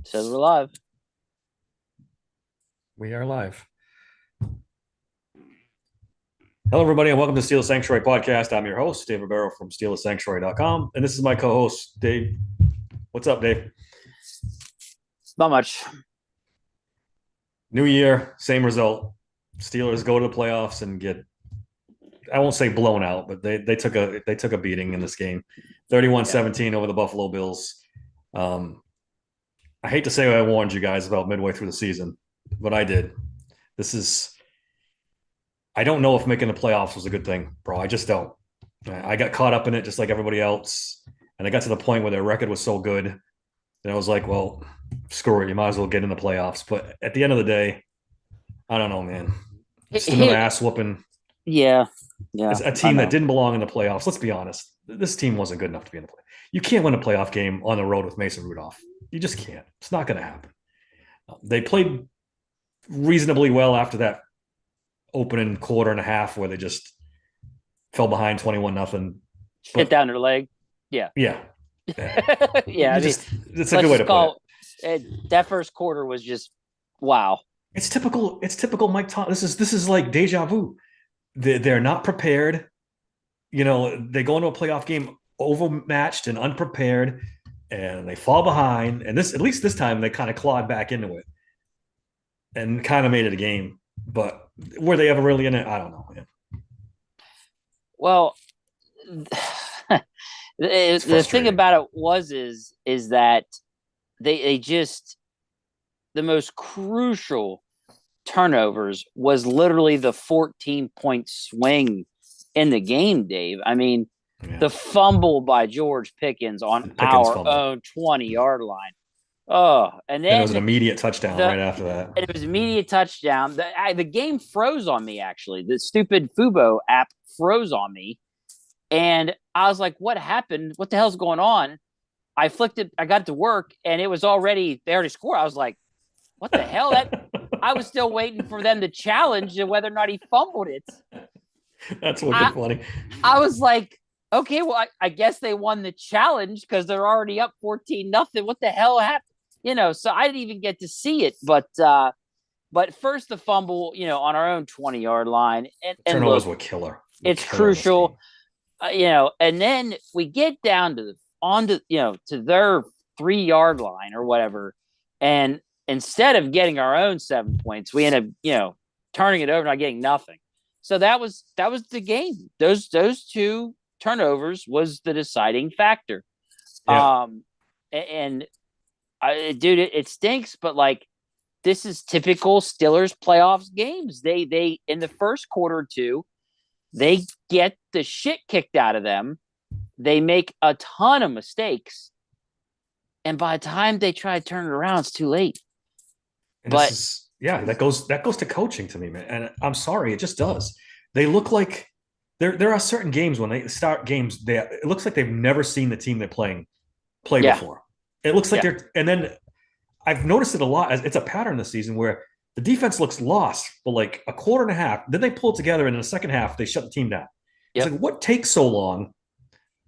Says we're live. We are live. Hello, everybody, and welcome to Steel Sanctuary Podcast. I'm your host, Dave Ribeiro from SteelSanctuary.com, and this is my co-host, Dave. What's up, Dave? Not much. New year, same result. Steelers go to the playoffs and get, I won't say blown out, but they took a beating in this game. Yeah. 31-17 over the Buffalo Bills. I hate to say I warned you guys about midway through the season, but I did. This is I don't know if making the playoffs was a good thing, bro. I just don't. I got caught up in it just like everybody else. And I got to the point where their record was so good that I was like, well, screw it. You might as well get in the playoffs. But at the end of the day, I don't know, man. Just another ass whooping. Yeah. Yeah. It's a I team that know. didn't belong in the playoffs. Let's be honest. This team wasn't good enough to be in the play. You can't win a playoff game on the road with Mason Rudolph. You just can't. It's not going to happen. They played reasonably well after that opening quarter and a half where they just fell behind 21-0. Shit But down their leg. Yeah. yeah, Yeah. I you mean, just it's a let's good way just to put it. call that first quarter was just wow. It's typical. It's typical Mike Tom. This is like deja vu. They're not prepared. They go into a playoff game overmatched and unprepared, and they fall behind. And this, at least this time, they kind of clawed back into it and kind of made it a game. But were they ever really in it? I don't know, man. Well, It's the thing frustrating. about it is that they just the most crucial turnovers was literally the 14-point swing in the game, Dave. I mean, Yeah, the fumble by George Pickens on the Pickens our fumble. own 20-yard line. Oh, and Then it was an then immediate touchdown the right after that. and it was immediate touchdown. The game froze on me, actually. The stupid Fubo app froze on me. And I was like, what happened? What the hell's going on? I flicked it. I got to work and it was they already scored. I was like, what the hell? I was still waiting for them to challenge whether or not he fumbled it. That's I, wicked funny. I was like, okay, well, I guess they won the challenge because they're already up 14-0. What the hell happened? So I didn't even get to see it. But first the fumble, on our own 20-yard line. And Turnovers look, were killer. Were it's killer in this game. crucial, and then we get down to to their 3-yard line or whatever. And instead of getting our own 7 points, we end up, turning it over, not getting nothing. So that was the game. Those two turnovers was the deciding factor. Yeah, And dude, it stinks, but like this is typical Steelers playoffs games. They in the first quarter or two, they get the shit kicked out of them. They make a ton of mistakes, and by the time they try to turn it around, it's too late. and this But is yeah that goes to coaching to me, man. And I'm sorry, it just does. They look like there are certain games when they start games, it looks like they've never seen the team they're playing play yeah, before. It looks like yeah, they're and then I've noticed it a lot. It's a pattern this season where the defense looks lost for like a quarter and a half. Then they pull it together, and in the second half, they shut the team down. It's yep, like, what takes so long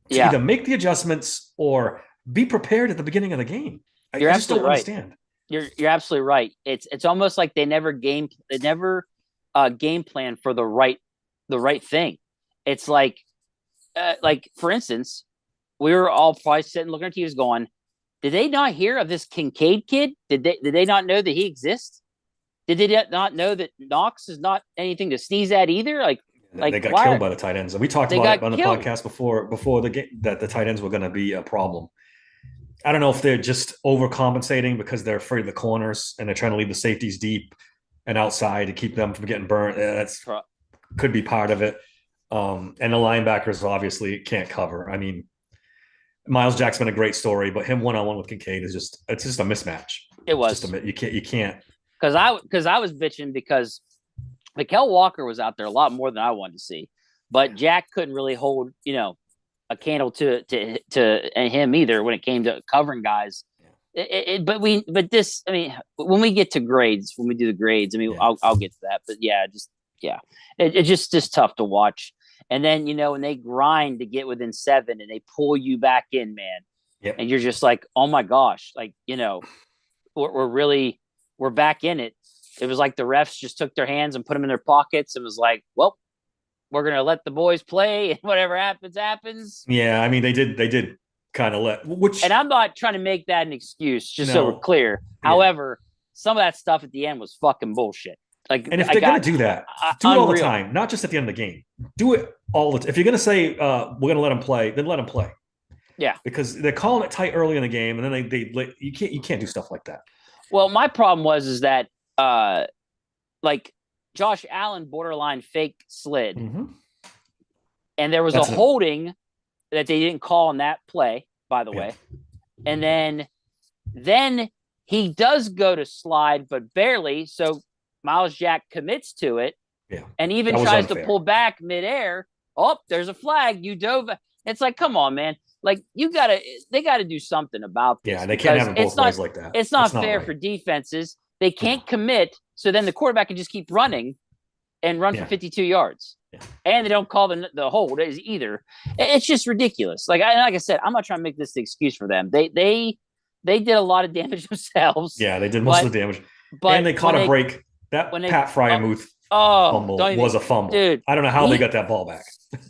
to yeah. either make the adjustments or be prepared at the beginning of the game? I, You're I just don't absolutely right. understand. You're absolutely right. It's almost like they never game plan for the right thing. It's like for instance, we were all probably sitting looking at TVs going, did they not hear of this Kincaid kid? Did they not know that he exists? Did they not know that Knox is not anything to sneeze at either? Like They got killed why by the tight ends. And we talked they about it got on the killed? podcast before the game that the tight ends were going to be a problem. I don't know if they're just overcompensating because they're afraid of the corners and they're trying to leave the safeties deep and outside to keep them from getting burnt. That's could be part of it. And the linebackers obviously can't cover. I mean, Miles Jack's been a great story, but him one on one with Kincaid is just a mismatch. It It's just was a you can't. because I was bitching because Mikel Walker was out there a lot more than I wanted to see, but Jack couldn't really hold a candle to him either when it came to covering guys. But this, I mean, when we get to grades, when we do the grades, I mean, Yeah, I'll get to that. But yeah, yeah, it's just tough to watch. And then when they grind to get within seven and they pull you back in, man, yep. and you're just like, oh my gosh, like we're back in it. It was like the refs just took their hands and put them in their pockets and was like, well, we're gonna let the boys play, and whatever happens, happens. Yeah, I mean they did kind of let And which I'm not trying to make that an excuse, just so we're no, clear. yeah. However, some of that stuff at the end was fucking bullshit. Like And if I they're gonna got do that, do it all the unreal. time, not just at the end of the game. Do it all the time. If you're gonna say we're gonna let them play, then let them play. Yeah. Because they're calling it tight early in the game, and then they you can't do stuff like that. Well, my problem was is that like Josh Allen borderline fake slid, Mm-hmm. and there was a That's holding that they didn't call on that play, by the yeah. way. And then he does go to slide, but barely. So Miles Jack commits to it, Yeah, and even that was tries to unfair. pull back midair. Oh, there's a flag. You dove. It's like, come on, man. Like they gotta do something about this Yeah, they can't because have it both ways like that. it's That's not not fair right. for defenses. They No. can't commit, so then the quarterback can just keep running and run for Yeah. 52 yards. Yeah. And they don't call the hold either. It's just ridiculous. Like I said, I'm not trying to make this the excuse for them. They did a lot of damage themselves. Yeah, they did most But of the damage. And but they caught a break. when That they Pat Fryermuth don't fumble even, was a fumble. dude, I don't know how they got that ball back.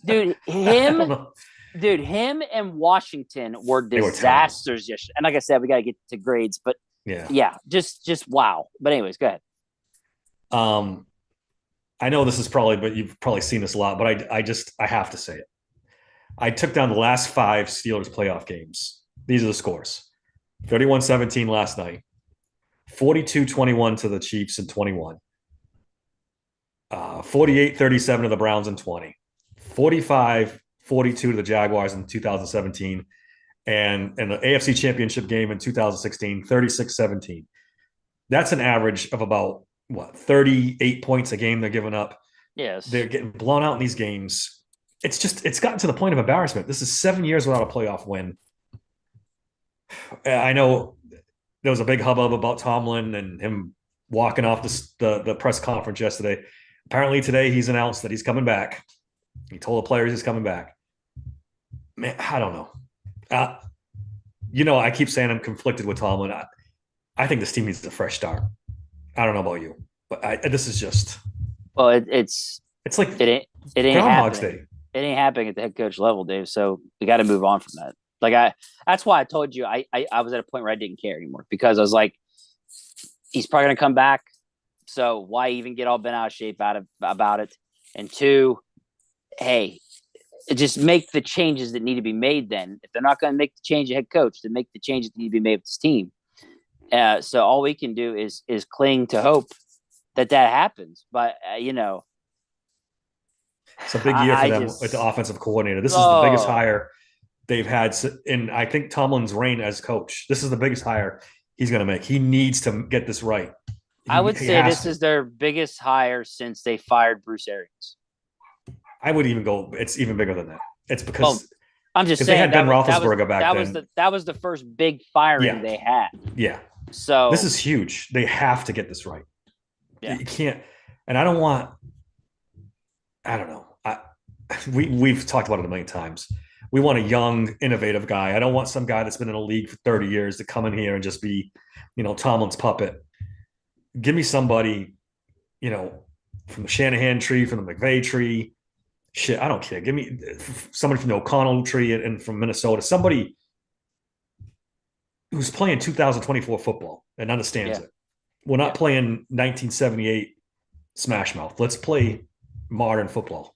dude I him don't know. him and Washington were They were terrible. disasters yesterday. And like I said, we got to get to grades, but Yeah. yeah, just wow. But anyways, go ahead. I know this is probably, but you've probably seen this a lot, but I have to say it. I took down the last 5 Steelers playoff games. These are the scores. 31-17 last night. 42-21 to the Chiefs in 21. 48-37 to the Browns in 20. 45-42 to the Jaguars in 2017. And the AFC Championship game in 2016, 36-17. That's an average of about, 38 points a game they're giving up. Yes. They're getting blown out in these games. It's gotten to the point of embarrassment. This is 7 years without a playoff win. I know there was a big hubbub about Tomlin and him walking off the press conference yesterday. Apparently today he's announced that he's coming back. He told the players he's coming back. Man, I don't know. I keep saying I'm conflicted with Tomlin. I think this team needs a fresh start. I don't know about you, but this is just. Well, it's like it ain't Groundhog's happening. Day. It ain't happening at the head coach level, Dave. So we got to move on from that. Like that's why I told you I was at a point where I didn't care anymore because I was like, he's probably gonna come back. So why even get all bent out of shape about it? And 2, hey, just make the changes that need to be made. Then if they're not going to make the change of head coach, then make the changes that need to be made with this team. So all we can do is cling to hope that happens. But it's a big year for them with the offensive coordinator. This is the biggest hire they've had in, I think, Tomlin's reign as coach. This is the biggest hire he's going to make. He needs to get this right. I would say this is their biggest hire since they fired Bruce Arians. I would even go. It's even bigger than that. It's because I'm just saying they had Ben Roethlisberger back then. That was the first big firing they had. Yeah. So this is huge. They have to get this right. Yeah. You can't. And I don't want. I don't know. We've talked about it a million times. We want a young, innovative guy. I don't want some guy that's been in the league for 30 years to come in here and just be, Tomlin's puppet. Give me somebody, from the Shanahan tree, from the McVay tree. Shit, I don't care. Give me somebody from the O'Connell tree and from Minnesota. Somebody who's playing 2024 football and understands it. We're not playing 1978 Smash Mouth. Let's play modern football.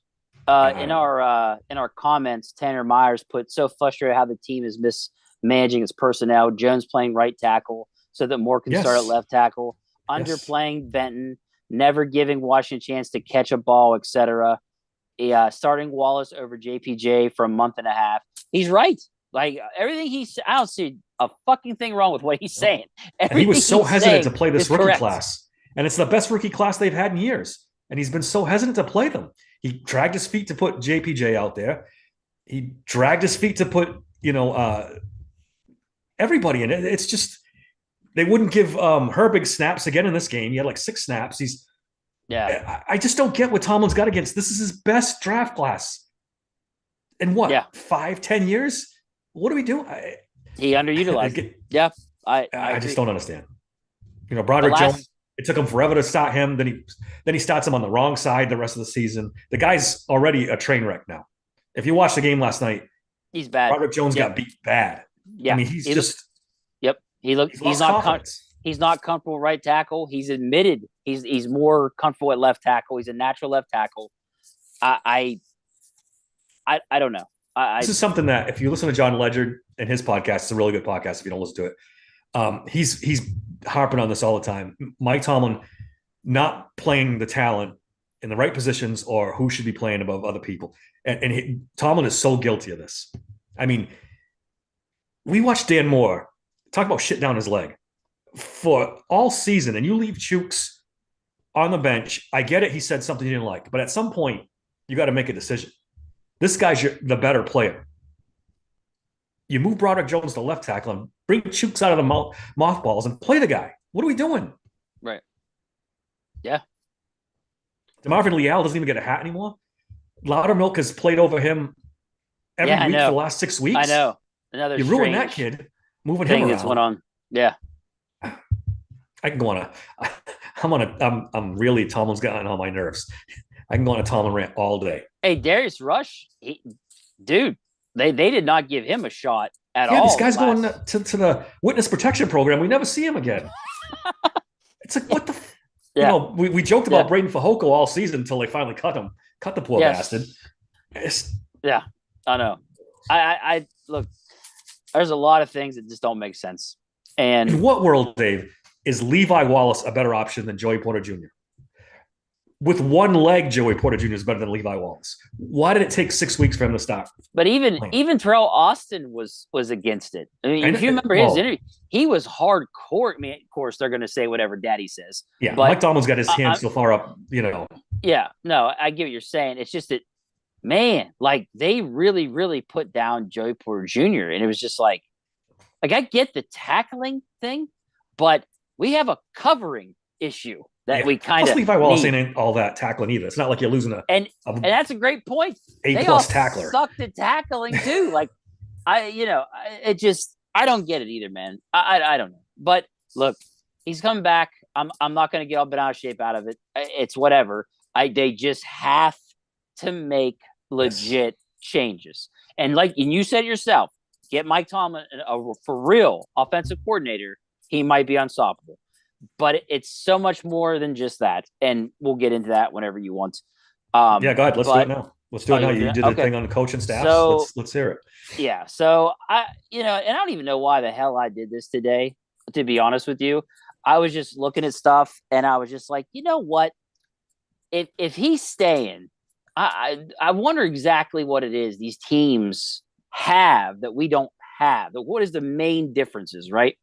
In our comments, Tanner Myers put, so frustrated how the team is mismanaging its personnel. Jones playing right tackle so that Moore can start at left tackle. Underplaying Benton, never giving Washington a chance to catch a ball, etc. Starting Wallace over JPJ for a month and a half. He's right. Like everything I don't see a fucking thing wrong with what he's saying. And he was so hesitant to play this rookie correct. class. And it's the best rookie class they've had in years. And he's been so hesitant to play them. He dragged his feet to put JPJ out there. He dragged his feet to put, everybody in it. It's just, they wouldn't give Herbig snaps again in this game. He had like 6 snaps. I just don't get what Tomlin's got against. This is his best draft class. In what? 5-10 years? What are we doing? He underutilized. I I just don't understand. The Broderick Jones. last It took him forever to start him. Then he starts him on the wrong side the rest of the season. The guy's already a train wreck now. If you watched the game last night, he's bad. Broderick Jones Yep. got beat bad. I Yeah. mean, Yep. he's lost confidence. He's not comfortable right tackle. He's admitted he's more comfortable at left tackle. He's a natural left tackle. I don't know. This is something that if you listen to John Ledger and his podcast, it's a really good podcast. If you don't listen to it, he's harping on this all the time. Mike Tomlin not playing the talent in the right positions or who should be playing above other people, and Tomlin is so guilty of this. I mean, we watched Dan Moore talk about shit down his leg for all season, and you leave Chooks on the bench. I get it. He said something he didn't like, but at some point, you got to make a decision. This guy's the better player. You move Broderick Jones to left tackle and bring Chooks out of the mothballs and play the guy. What are we doing? Right. Yeah. DeMarvin Leal doesn't even get a hat anymore. Loudermilk has played over him every week for the last 6 weeks. I know. Another you ruined that kid moving him around. That's went on. Yeah. I can go on I'm really Tomlin's gotten on my nerves. I can go on a Tomlin rant all day. Hey, Darius Rush, dude, they did not give him a shot at all. Yeah, this guy's going to the witness protection program. We never see him again. It's like, what the we joked about Braden Fajoko all season until they finally cut the poor bastard. Yeah, I know. I look, there's a lot of things that just don't make sense. And in what world, Dave, is Levi Wallace a better option than Joey Porter Jr.? With one leg, Joey Porter Jr. is better than Levi Wallace. Why did it take 6 weeks for him to start? But even Terrell Austin was against it. I mean, if you remember his interview, he was hardcore. I mean, of course, they're going to say whatever Daddy says. Yeah, but Mike Tomlin's got his hands so far up, Yeah, no, I get what you're saying. It's just that, man, like they really, really put down Joey Porter Jr. And it was just like I get the tackling thing, but we have a covering issue that we kind of Levi Wallace ain't all that tackling either. It's not like you're losing and that's a great point. A+ tackler. Sucked at tackling too. Like I don't get it either, man. I don't know. But look, he's coming back. I'm not going to get all bent out of shape out of it. It's whatever. They just have to make legit changes. And you said yourself, get Mike Tomlin a for real offensive coordinator. He might be unstoppable. But it's so much more than just that. And we'll get into that whenever you want. Go ahead. Let's do it now. Let's do it now. You did the thing on the coaching staff. So, let's hear it. Yeah. So and I don't even know why the hell I did this today, to be honest with you. I was just looking at stuff and I was just like, you know what? If he's staying, I wonder exactly what it is these teams have that we don't have. What is the main differences, right?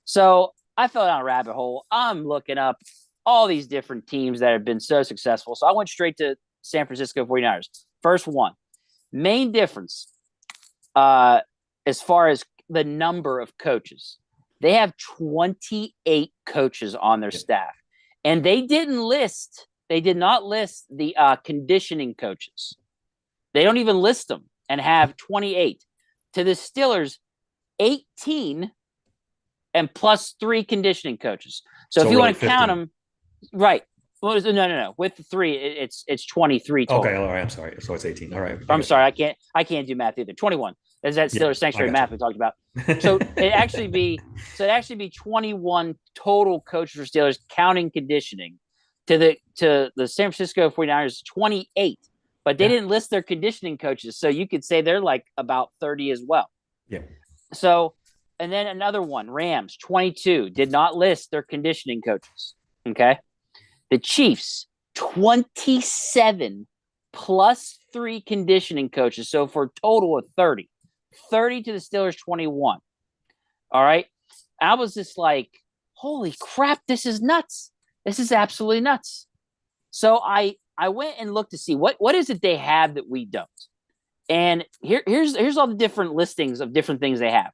So I fell down a rabbit hole. I'm looking up all these different teams that have been so successful. So I went straight to San Francisco 49ers. First one, main difference as far as the number of coaches. They have 28 coaches on their staff. And they did not list the conditioning coaches. They don't even list them and have 28. To the Steelers, 18 and plus 3 conditioning coaches. So if you want to count them, right. Well, no. With the 3, it's 23 total. Okay, all right. I'm sorry. So it's 18. All right. I'm sorry. I can't do math either. 21. Is that Steelers sanctuary math we talked about? So it actually be 21 total coaches for Steelers counting conditioning. To the San Francisco 49ers, 28. But they didn't list their conditioning coaches. So you could say they're like about 30 as well. Yeah. So and then another one, Rams, 22, did not list their conditioning coaches. Okay. The Chiefs, 27 plus 3 conditioning coaches. So for a total of 30. 30 to the Steelers, 21. All right. I was just like, holy crap, this is nuts. This is absolutely nuts. So I went and looked to see what is it they have that we don't. And here's all the different listings of different things they have.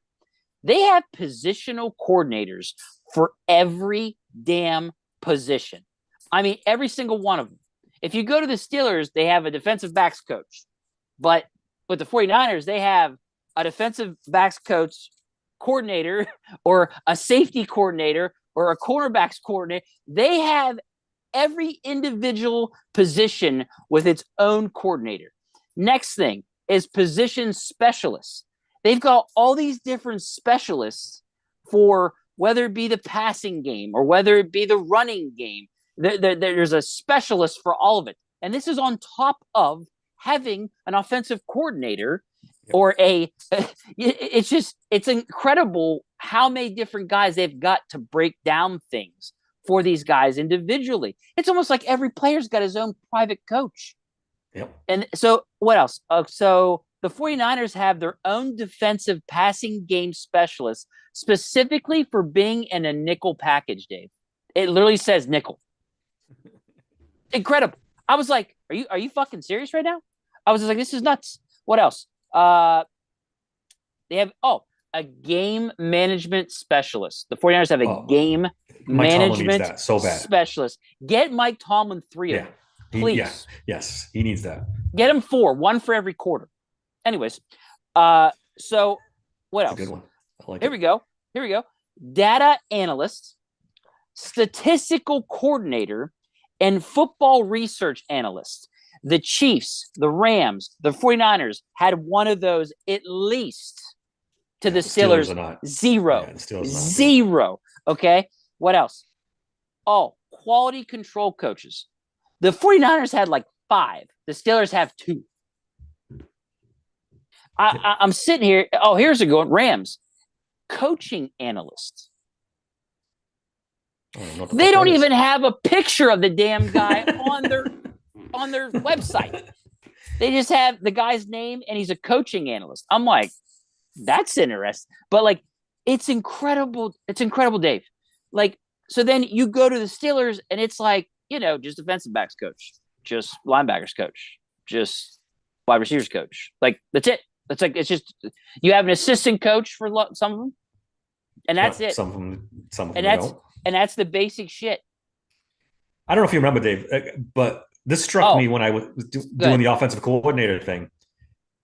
They have positional coordinators for every damn position. I mean, every single one of them. If you go to the Steelers, they have a defensive backs coach. But with the 49ers, they have a defensive backs coach coordinator or a safety coordinator or a cornerbacks coordinator. They have every individual position with its own coordinator. Next thing is position specialists. They've got all these different specialists for whether it be the passing game or whether it be the running game. There's a specialist for all of it. And this is on top of having an offensive coordinator or it's incredible how many different guys they've got to break down things for these guys individually. It's almost like every player's got his own private coach. Yep. And so what else? So the 49ers have their own defensive passing game specialist specifically for being in a nickel package, Dave. It literally says nickel. Incredible. I was like, are you fucking serious right now? I was just like, this is nuts. What else? They have a game management specialist. The 49ers have a game management so bad. specialist. Get Mike Tomlin 3 of them. Please. Yes, he needs that. Get him 4, 1 for every quarter. Anyways, so what else? That's a good one. I like Here we go. Data analyst, statistical coordinator, and football research analyst. The Chiefs, the Rams, the 49ers had one of those at least. To the Steelers, zero. Yeah, the Steelers zero. Okay. What else? Quality control coaches. The 49ers had like 5. The Steelers have 2. I'm sitting here. Here's a good one. Rams. Coaching analysts. They don't even have a picture of the damn guy on their website. They just have the guy's name and he's a coaching analyst. I'm like, that's interesting. But like, it's incredible. It's incredible, Dave. Like, so then you go to the Steelers and it's like, just defensive backs coach, just linebackers coach, just wide receivers coach. Like, that's it. It's just, you have an assistant coach for some of them. And that's it. Some of them and that's the basic shit. I don't know if you remember, Dave, but this struck me when I was doing the offensive coordinator thing.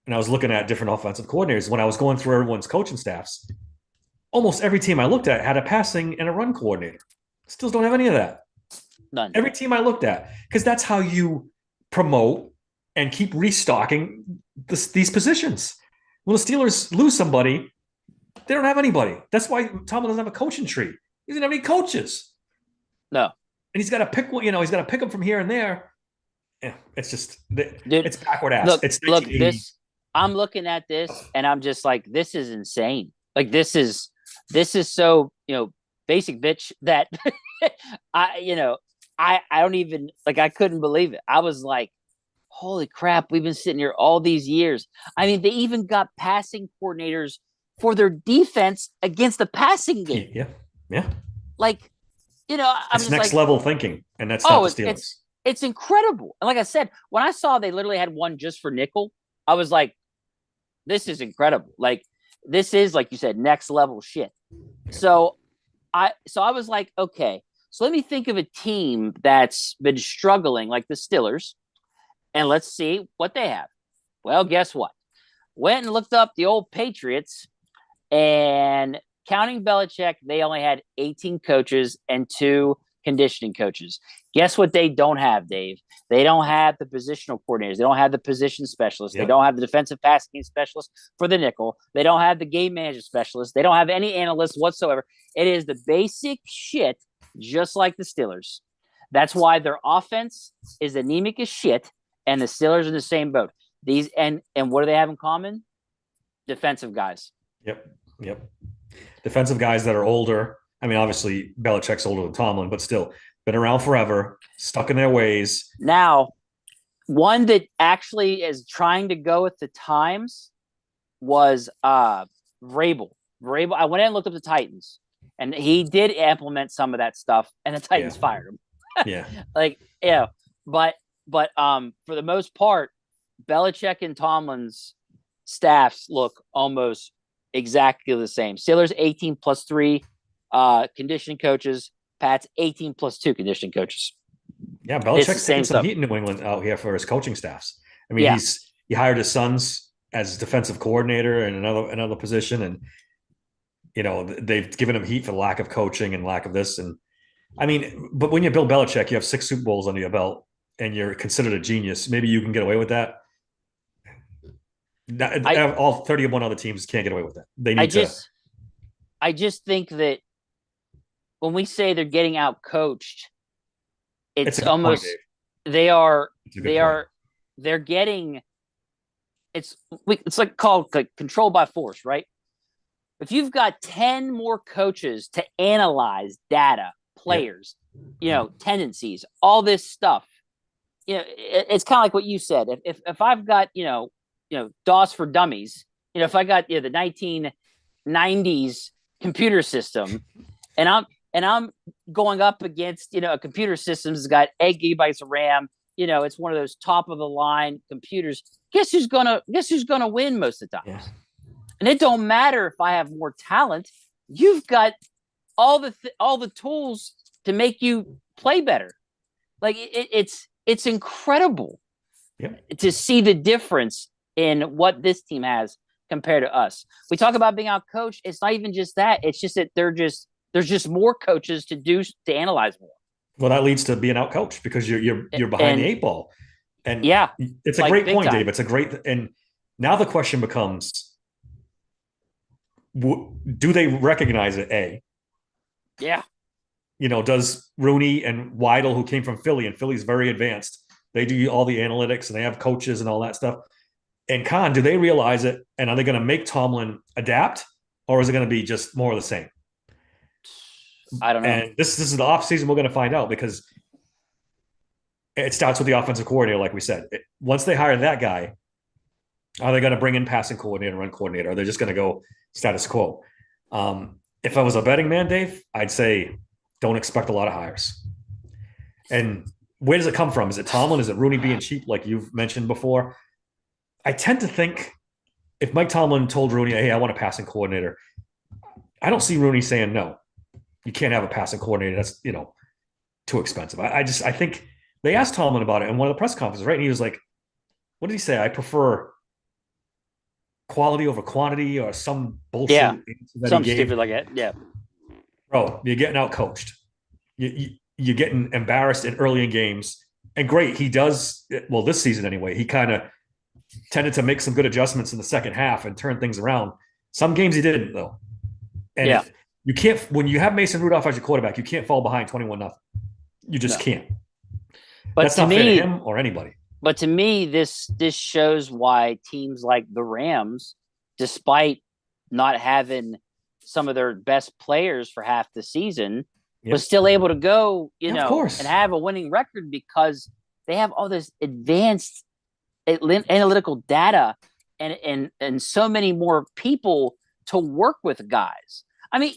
And I was looking at different offensive coordinators. When I was going through everyone's coaching staffs, almost every team I looked at had a passing and a run coordinator. Steelers don't have any of that. None. Every team I looked at, because that's how you promote and keep restocking these positions. When the Steelers lose somebody, they don't have anybody. That's why Tomlin doesn't have a coaching tree. He doesn't have any coaches. No. And he's got to pick one. He's got to pick them from here and there. Yeah, it's just, it's backward ass. Look, this. I'm looking at this and I'm just like, this is insane. Like, this is so, basic bitch that I don't even, like, I couldn't believe it. I was like, holy crap, we've been sitting here all these years. I mean, they even got passing coordinators for their defense against the passing game. Yeah. Like, it's next level thinking. And that's not the Steelers. It's incredible. And like I said, when I saw they literally had one just for nickel, I was like, this is incredible. Like, this is, like you said, next level shit. So I was like, okay, so let me think of a team that's been struggling like the Steelers, and let's see what they have. Well, guess what? Went and looked up the old Patriots, and counting Belichick, they only had 18 coaches and 2 conditioning coaches. Guess what they don't have, Dave? They don't have the positional coordinators. They don't have the position specialists. Yep. They don't have the defensive passing game specialist for the nickel. They don't have the game manager specialist. They don't have any analysts whatsoever. It is the basic shit, just like the Steelers. That's why their offense is anemic as shit, and the Steelers are in the same boat. These and what do they have in common? Defensive guys. Yep. Defensive guys that are older. I mean, obviously, Belichick's older than Tomlin, but still been around forever, stuck in their ways. Now, one that actually is trying to go with the times was Vrabel. I went in and looked up the Titans, and he did implement some of that stuff, and the Titans fired him. But for the most part, Belichick and Tomlin's staffs look almost exactly the same. Steelers 18 plus 3 conditioning coaches. Pat's 18 plus 2 conditioning coaches. Yeah, Belichick's taking some heat in New England out here for his coaching staffs. I mean, he hired his sons as defensive coordinator in another position, and they've given him heat for lack of coaching and lack of this. And I mean, but when you're Bill Belichick, you have 6 Super Bowls under your belt and you're considered a genius. Maybe you can get away with that. I All 31 other teams can't get away with that. They I need to. just I just think that when we say they're getting out coached, It's it's a good point, almost Dave. they are It's a good they point. are they're getting it's like called like control by force, right? If you've got 10 more coaches to analyze data, Yep. players, tendencies, all this stuff, it's kind of like what you said. If I've got, DOS for dummies, if I got the 1990s computer system and I'm going up against, a computer system that's got 8 gigabytes of RAM, it's one of those top of the line computers. Guess who's gonna win most of the Yeah. times? And it don't matter if I have more talent. You've got all the tools to make you play better. Like it's incredible Yep. to see the difference in what this team has compared to us. We talk about being out coached. It's not even just that. It's just that there's just more coaches to analyze more. Well, that leads to being out coached because you're behind the And 8 ball. And yeah, it's a like great big point, time. Dave. It's a great, and now the question becomes, do they recognize it? Yeah. Does Rooney and Weidel, who came from Philly, and Philly's very advanced, they do all the analytics and they have coaches and all that stuff. And Khan, do they realize it? And are they going to make Tomlin adapt, or is it going to be just more of the same? I don't know. And this is the off season. We're going to find out because it starts with the offensive coordinator, like we said. Once they hire that guy, are they going to bring in passing coordinator, run coordinator? Are they just going to go status quo? If I was a betting man, Dave, I'd say don't expect a lot of hires. And where does it come from? Is it Tomlin? Is it Rooney being cheap, like you've mentioned before? I tend to think if Mike Tomlin told Rooney, hey, I want a passing coordinator, I don't see Rooney saying no. You can't have a passing coordinator. That's, too expensive. I think they asked Tomlin about it in one of the press conferences, right? And he was like, what did he say? I prefer quality over quantity or some bullshit Yeah. answer that he Something gave. stupid like that. Yeah. Bro, you're getting out coached. You're getting embarrassed early in games. And great, he does, well, this season anyway, he kind of tended to make some good adjustments in the second half and turn things around. Some games he didn't, though. And Yeah. you can't, when you have Mason Rudolph as your quarterback, you can't fall behind 21-0. You just No. can't. But That's to not fair to me, him or anybody. But to me, this shows why teams like the Rams, despite not having some of their best players for half the season, was still able to go, Of course. and have a winning record because they have all this advanced analytical data and so many more people to work with guys. I mean,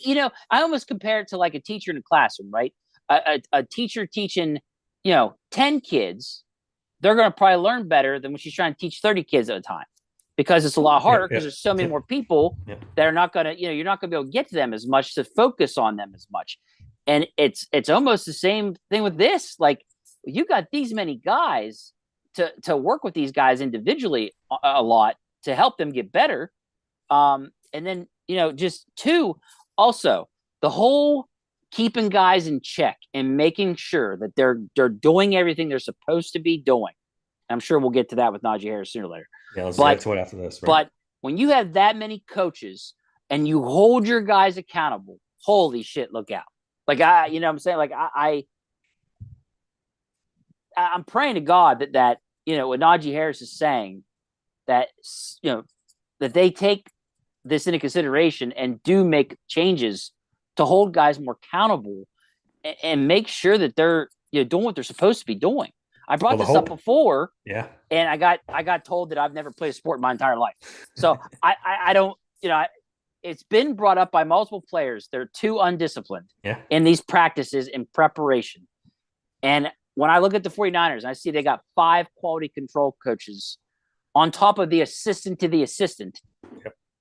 I almost compare it to like a teacher in a classroom, right? A teacher teaching, 10 kids, they're going to probably learn better than when she's trying to teach 30 kids at a time because it's a lot harder because there's so many more people that are not going to, you're not going to be able to get to them as much, to focus on them as much. And it's almost the same thing with this. Like, you got these many guys to work with these guys individually a lot to help them get better. And then, just two, also the whole keeping guys in check and making sure that they're doing everything they're supposed to be doing. I'm sure we'll get to that with Najee Harris sooner or later. Yeah, let's get to it after this. Right? But when you have that many coaches and you hold your guys accountable, holy shit, look out. Like, what I'm saying? Like, I'm praying to God that what Najee Harris is saying, that, that they take this into consideration and do make changes to hold guys more accountable and make sure that they're doing what they're supposed to be doing. I brought this up before, and I got told that I've never played a sport in my entire life. So I don't, it's been brought up by multiple players. They're too undisciplined in these practices in preparation. And when I look at the 49ers, I see they got 5 quality control coaches on top of the assistant to the assistant.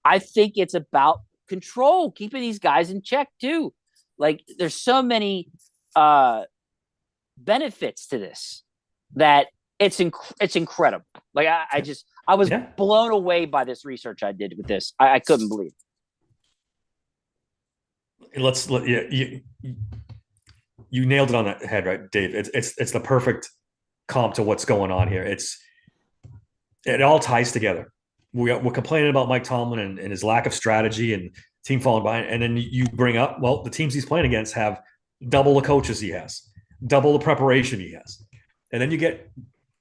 I think it's about control, keeping these guys in check too. Like, there's so many benefits to this that it's incredible. Like, I was blown away by this research I did with this. I couldn't believe it. You nailed it on the head, right, Dave? It's the perfect comp to what's going on here. It all ties together. We're complaining about Mike Tomlin and his lack of strategy and team falling behind, and then you bring up, well, the teams he's playing against have double the coaches he has, double the preparation he has, and then you get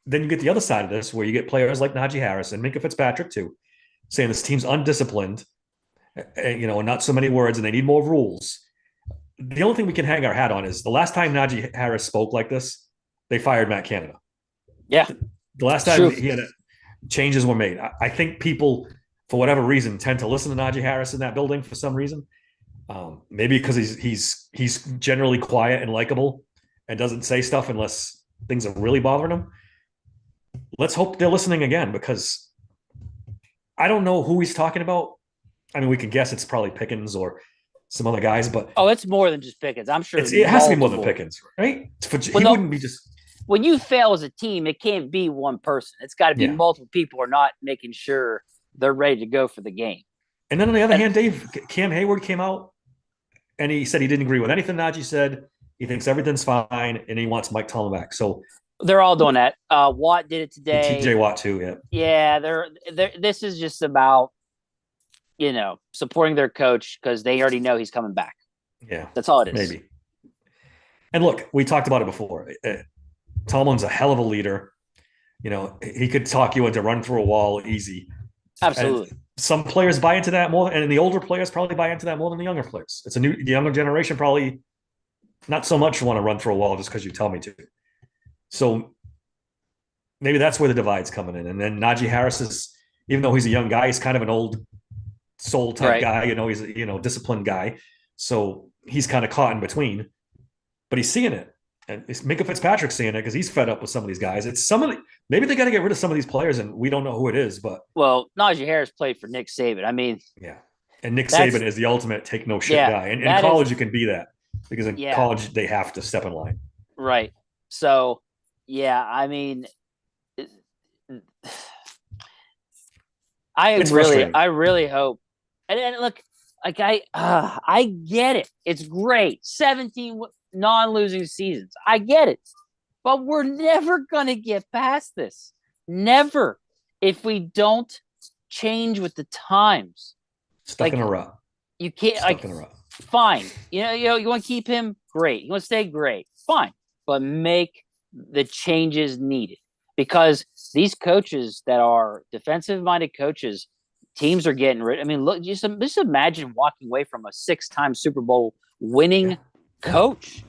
the other side of this where you get players like Najee Harris and Minka Fitzpatrick too, saying this team's undisciplined, and not so many words, and they need more rules. The only thing we can hang our hat on is the last time Najee Harris spoke like this, they fired Matt Canada. Yeah, The last time he had changes were made. I think people, for whatever reason, tend to listen to Najee Harris in that building for some reason. Maybe because he's generally quiet and likable and doesn't say stuff unless things are really bothering him. Let's hope they're listening again, because I don't know who he's talking about. I mean, we can guess it's probably Pickens or some other guys, but it's more than just Pickens. I'm sure it has to be more than Pickens, right? Wouldn't be just. When you fail as a team, it can't be one person. It's got to be multiple people are not making sure they're ready to go for the game. And then on the other hand, Dave, Cam Hayward came out and he said he didn't agree with anything Najee said. He thinks everything's fine and he wants Mike Tomlin back. So they're all doing that. Watt did it today. TJ Watt too, yeah. Yeah, they're this is just about supporting their coach because they already know he's coming back. Yeah. That's all it is. Maybe. And look, we talked about it before. Tomlin's a hell of a leader. He could talk you into run through a wall easy. Absolutely. And some players buy into that more, and the older players probably buy into that more than the younger players. The younger generation probably not so much want to run through a wall just because you tell me to. So maybe that's where the divide's coming in. And then Najee Harris is, even though he's a young guy, he's kind of an old soul type guy. He's a disciplined guy. So he's kind of caught in between, but he's seeing it. And it's Minka Fitzpatrick seeing it because he's fed up with some of these guys. Maybe they got to get rid of some of these players, and we don't know who it is. But Najee Harris played for Nick Saban. I mean, yeah, and Nick Saban is the ultimate take no shit guy. And in college, you can be that because in college they have to step in line. Right. So, I mean, I really hope. And look, like I get it. It's great. 17 non-losing seasons. I get it. But we're never going to get past this. Never. If we don't change with the times. Stuck in a rut. You can't. Stuck in a rut. Fine. You want to keep him? Great. You want to stay? Great. Fine. But make the changes needed. Because these coaches that are defensive-minded coaches, teams are getting rid. I mean, look, just imagine walking away from a 6-time Super Bowl winning coach,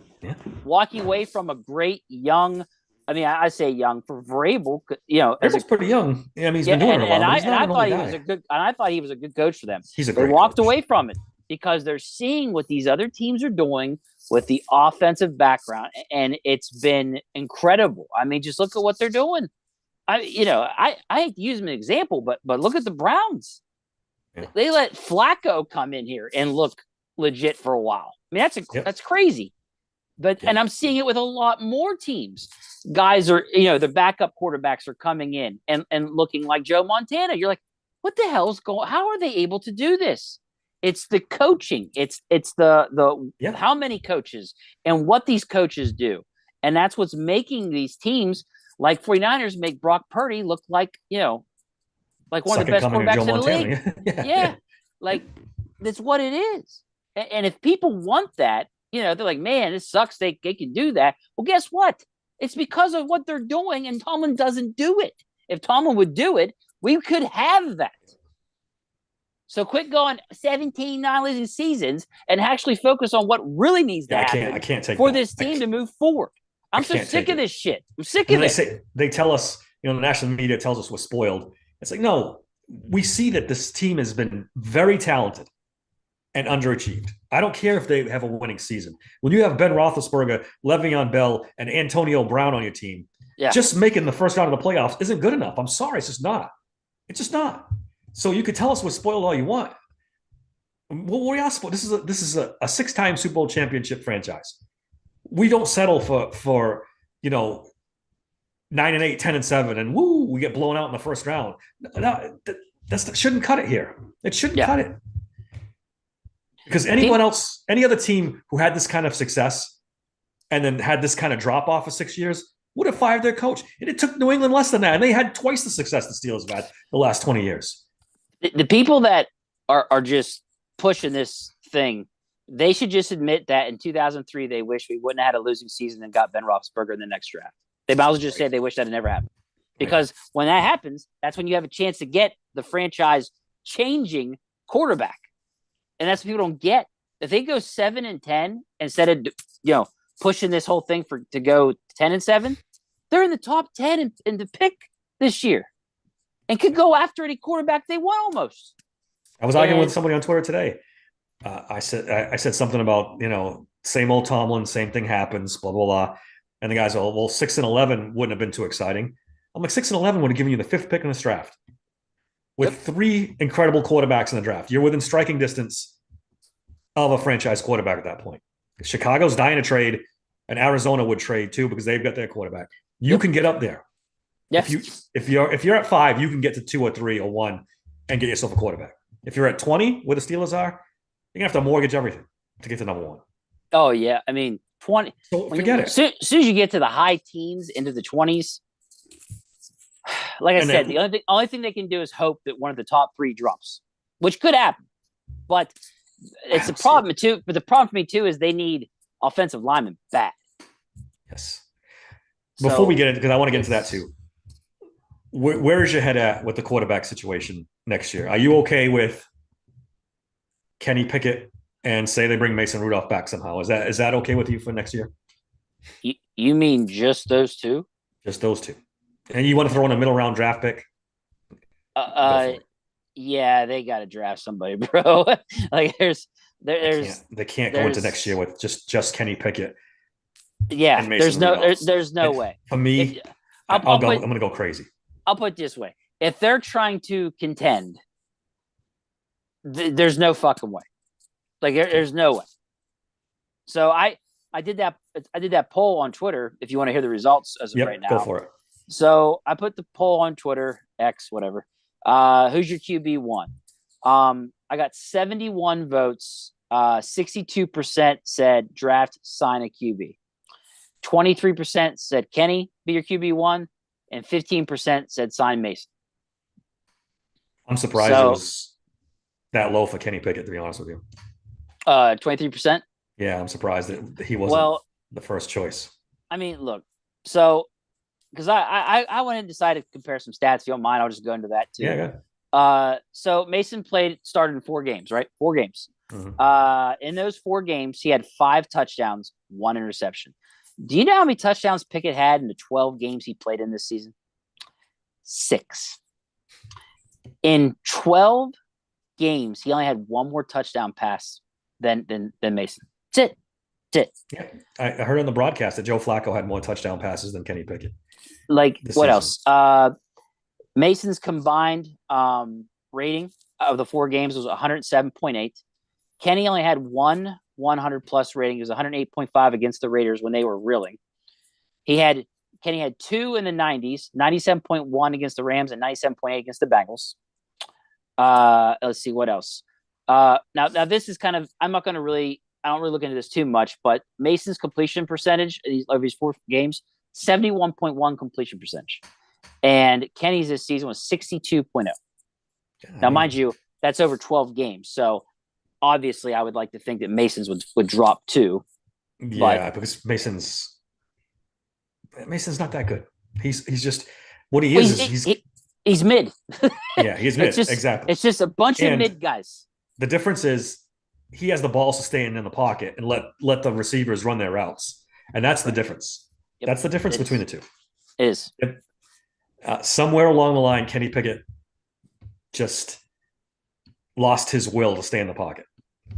walking away from a great young. I mean, I say young for Vrabel. Vrabel's pretty young. Yeah, I mean, he's been doing it a while. I thought he was a good coach for them. They walked away from it because they're seeing what these other teams are doing with the offensive background, and it's been incredible. I mean, just look at what they're doing. I hate to use them as an example, but look at the Browns. Yeah. They let Flacco come in here and look legit for a while. I mean, that's crazy. But and I'm seeing it with a lot more teams. Guys are, the backup quarterbacks are coming in and looking like Joe Montana. You're like, what the hell's going? How are they able to do this? It's the coaching. It's the how many coaches and what these coaches do. And that's what's making these teams like 49ers make Brock Purdy look like, like one of the best quarterbacks in the league. Yeah. Like that's what it is. And if people want that, they're like, man, this sucks. They can do that. Well, guess what? It's because of what they're doing, and Tomlin doesn't do it. If Tomlin would do it, we could have that. So quit going 17 non-losing seasons and actually focus on what really needs to happen I can't take for this team to move forward. I'm so sick of this shit. I'm sick of it. They tell us, the national media tells us we're spoiled. It's like, no, we see that this team has been very talented and underachieved. I don't care if they have a winning season. When you have Ben Roethlisberger, Le'Veon Bell, and Antonio Brown on your team, just making the first round of the playoffs isn't good enough. I'm sorry, it's just not. It's just not. So you could tell us we're spoiled all you want. What are you spoiled? This is a 6-time Super Bowl championship franchise. We don't settle for 9-8, 10-7, and we get blown out in the first round. That shouldn't cut it here. It shouldn't cut it. Because People, anyone else, any other team who had this kind of success and then had this kind of drop off for 6 years would have fired their coach. And it took New England less than that. And they had twice the success the Steelers have had the last 20 years. the people that are just pushing this thing, they should just admit that in 2003 they wish we wouldn't have had a losing season and got Ben Roethlisberger in the next draft. They might as well just say they wish that had never happened. Because when that happens, that's when you have a chance to get the franchise changing quarterback. And that's what people don't get. If they go 7-10 instead of pushing this whole thing to go 10-7, they're in the top 10 in the pick this year, and could go after any quarterback they want almost. I was arguing with somebody on Twitter today. I said something about same old Tomlin, same thing happens, blah blah blah, and the guys are, well, 6-11 wouldn't have been too exciting. I'm like, 6-11 would have given you the 5th pick in this draft with 3 incredible quarterbacks in the draft. You're within striking distance of a franchise quarterback at that point. Chicago's dying to trade, and Arizona would trade too because they've got their quarterback. You can get up there. Yes. If you're at 5, you can get to 2 or 3 or 1 and get yourself a quarterback. If you're at 20, where the Steelers are, you're gonna have to mortgage everything to get to number 1. Oh yeah, I mean 20. So forget it. As soon as you get to the high teens into the 20s, like I said, the only thing they can do is hope that one of the top 3 drops, which could happen. But it's a problem too. But the problem for me too is they need offensive linemen bad. Yes. Before we get into, because I want to get into that too. Where is your head at with the quarterback situation next year? Are you okay with Kenny Pickett and say they bring Mason Rudolph back somehow? Is that okay with you for next year? You mean just those 2? Just those 2. And you want to throw in a middle round draft pick? Yeah, they got to draft somebody, bro. Like they can't go into next year with just Kenny Pickett. Yeah, there's no way. For me, I'm going to go crazy. I'll put it this way: if they're trying to contend, there's no fucking way. Like there's no way. So I did that poll on Twitter. If you want to hear the results as of right now, go for it. So I put the poll on Twitter, X, whatever. Who's your QB1? I got 71 votes. 62% said draft, sign a QB. 23% said Kenny be your QB1, and 15% said sign Mason. I'm surprised it was that low for Kenny Pickett, to be honest with you. 23%? Yeah, I'm surprised that he wasn't the first choice. I mean, look, so because I went and decided to compare some stats. If you don't mind, I'll just go into that too. Yeah. So Mason started in 4 games, right? 4 games. Mm-hmm. In those 4 games, he had 5 touchdowns, 1 interception. Do you know how many touchdowns Pickett had in the 12 games he played in this season? 6. In 12 games, he only had 1 more touchdown pass than Mason. That's it. Yeah, I heard on the broadcast that Joe Flacco had more touchdown passes than Kenny Pickett. Like, what else? Mason's combined rating of the 4 games was 107.8. Kenny only had 1 100-plus rating. It was 108.5 against the Raiders when they were reeling. Kenny had 2 in the 90s, 97.1 against the Rams and 97.8 against the Bengals. Let's see what else. Now this is kind of, I don't really look into this too much, but Mason's completion percentage of his 4 games, 71.1 completion percentage. And Kenny's this season was 62.0. Now, mind you, that's over 12 games. So obviously I would like to think that Mason's would drop too. Yeah, because Mason's not that good. He's just what he is. He's mid. Yeah, he's mid. Exactly. It's just a bunch of mid guys. The difference is he has the ball sustaining in the pocket and let the receivers run their routes, and that's the difference. Yep. That's the difference between the 2. It is. Somewhere along the line, Kenny Pickett just lost his will to stay in the pocket.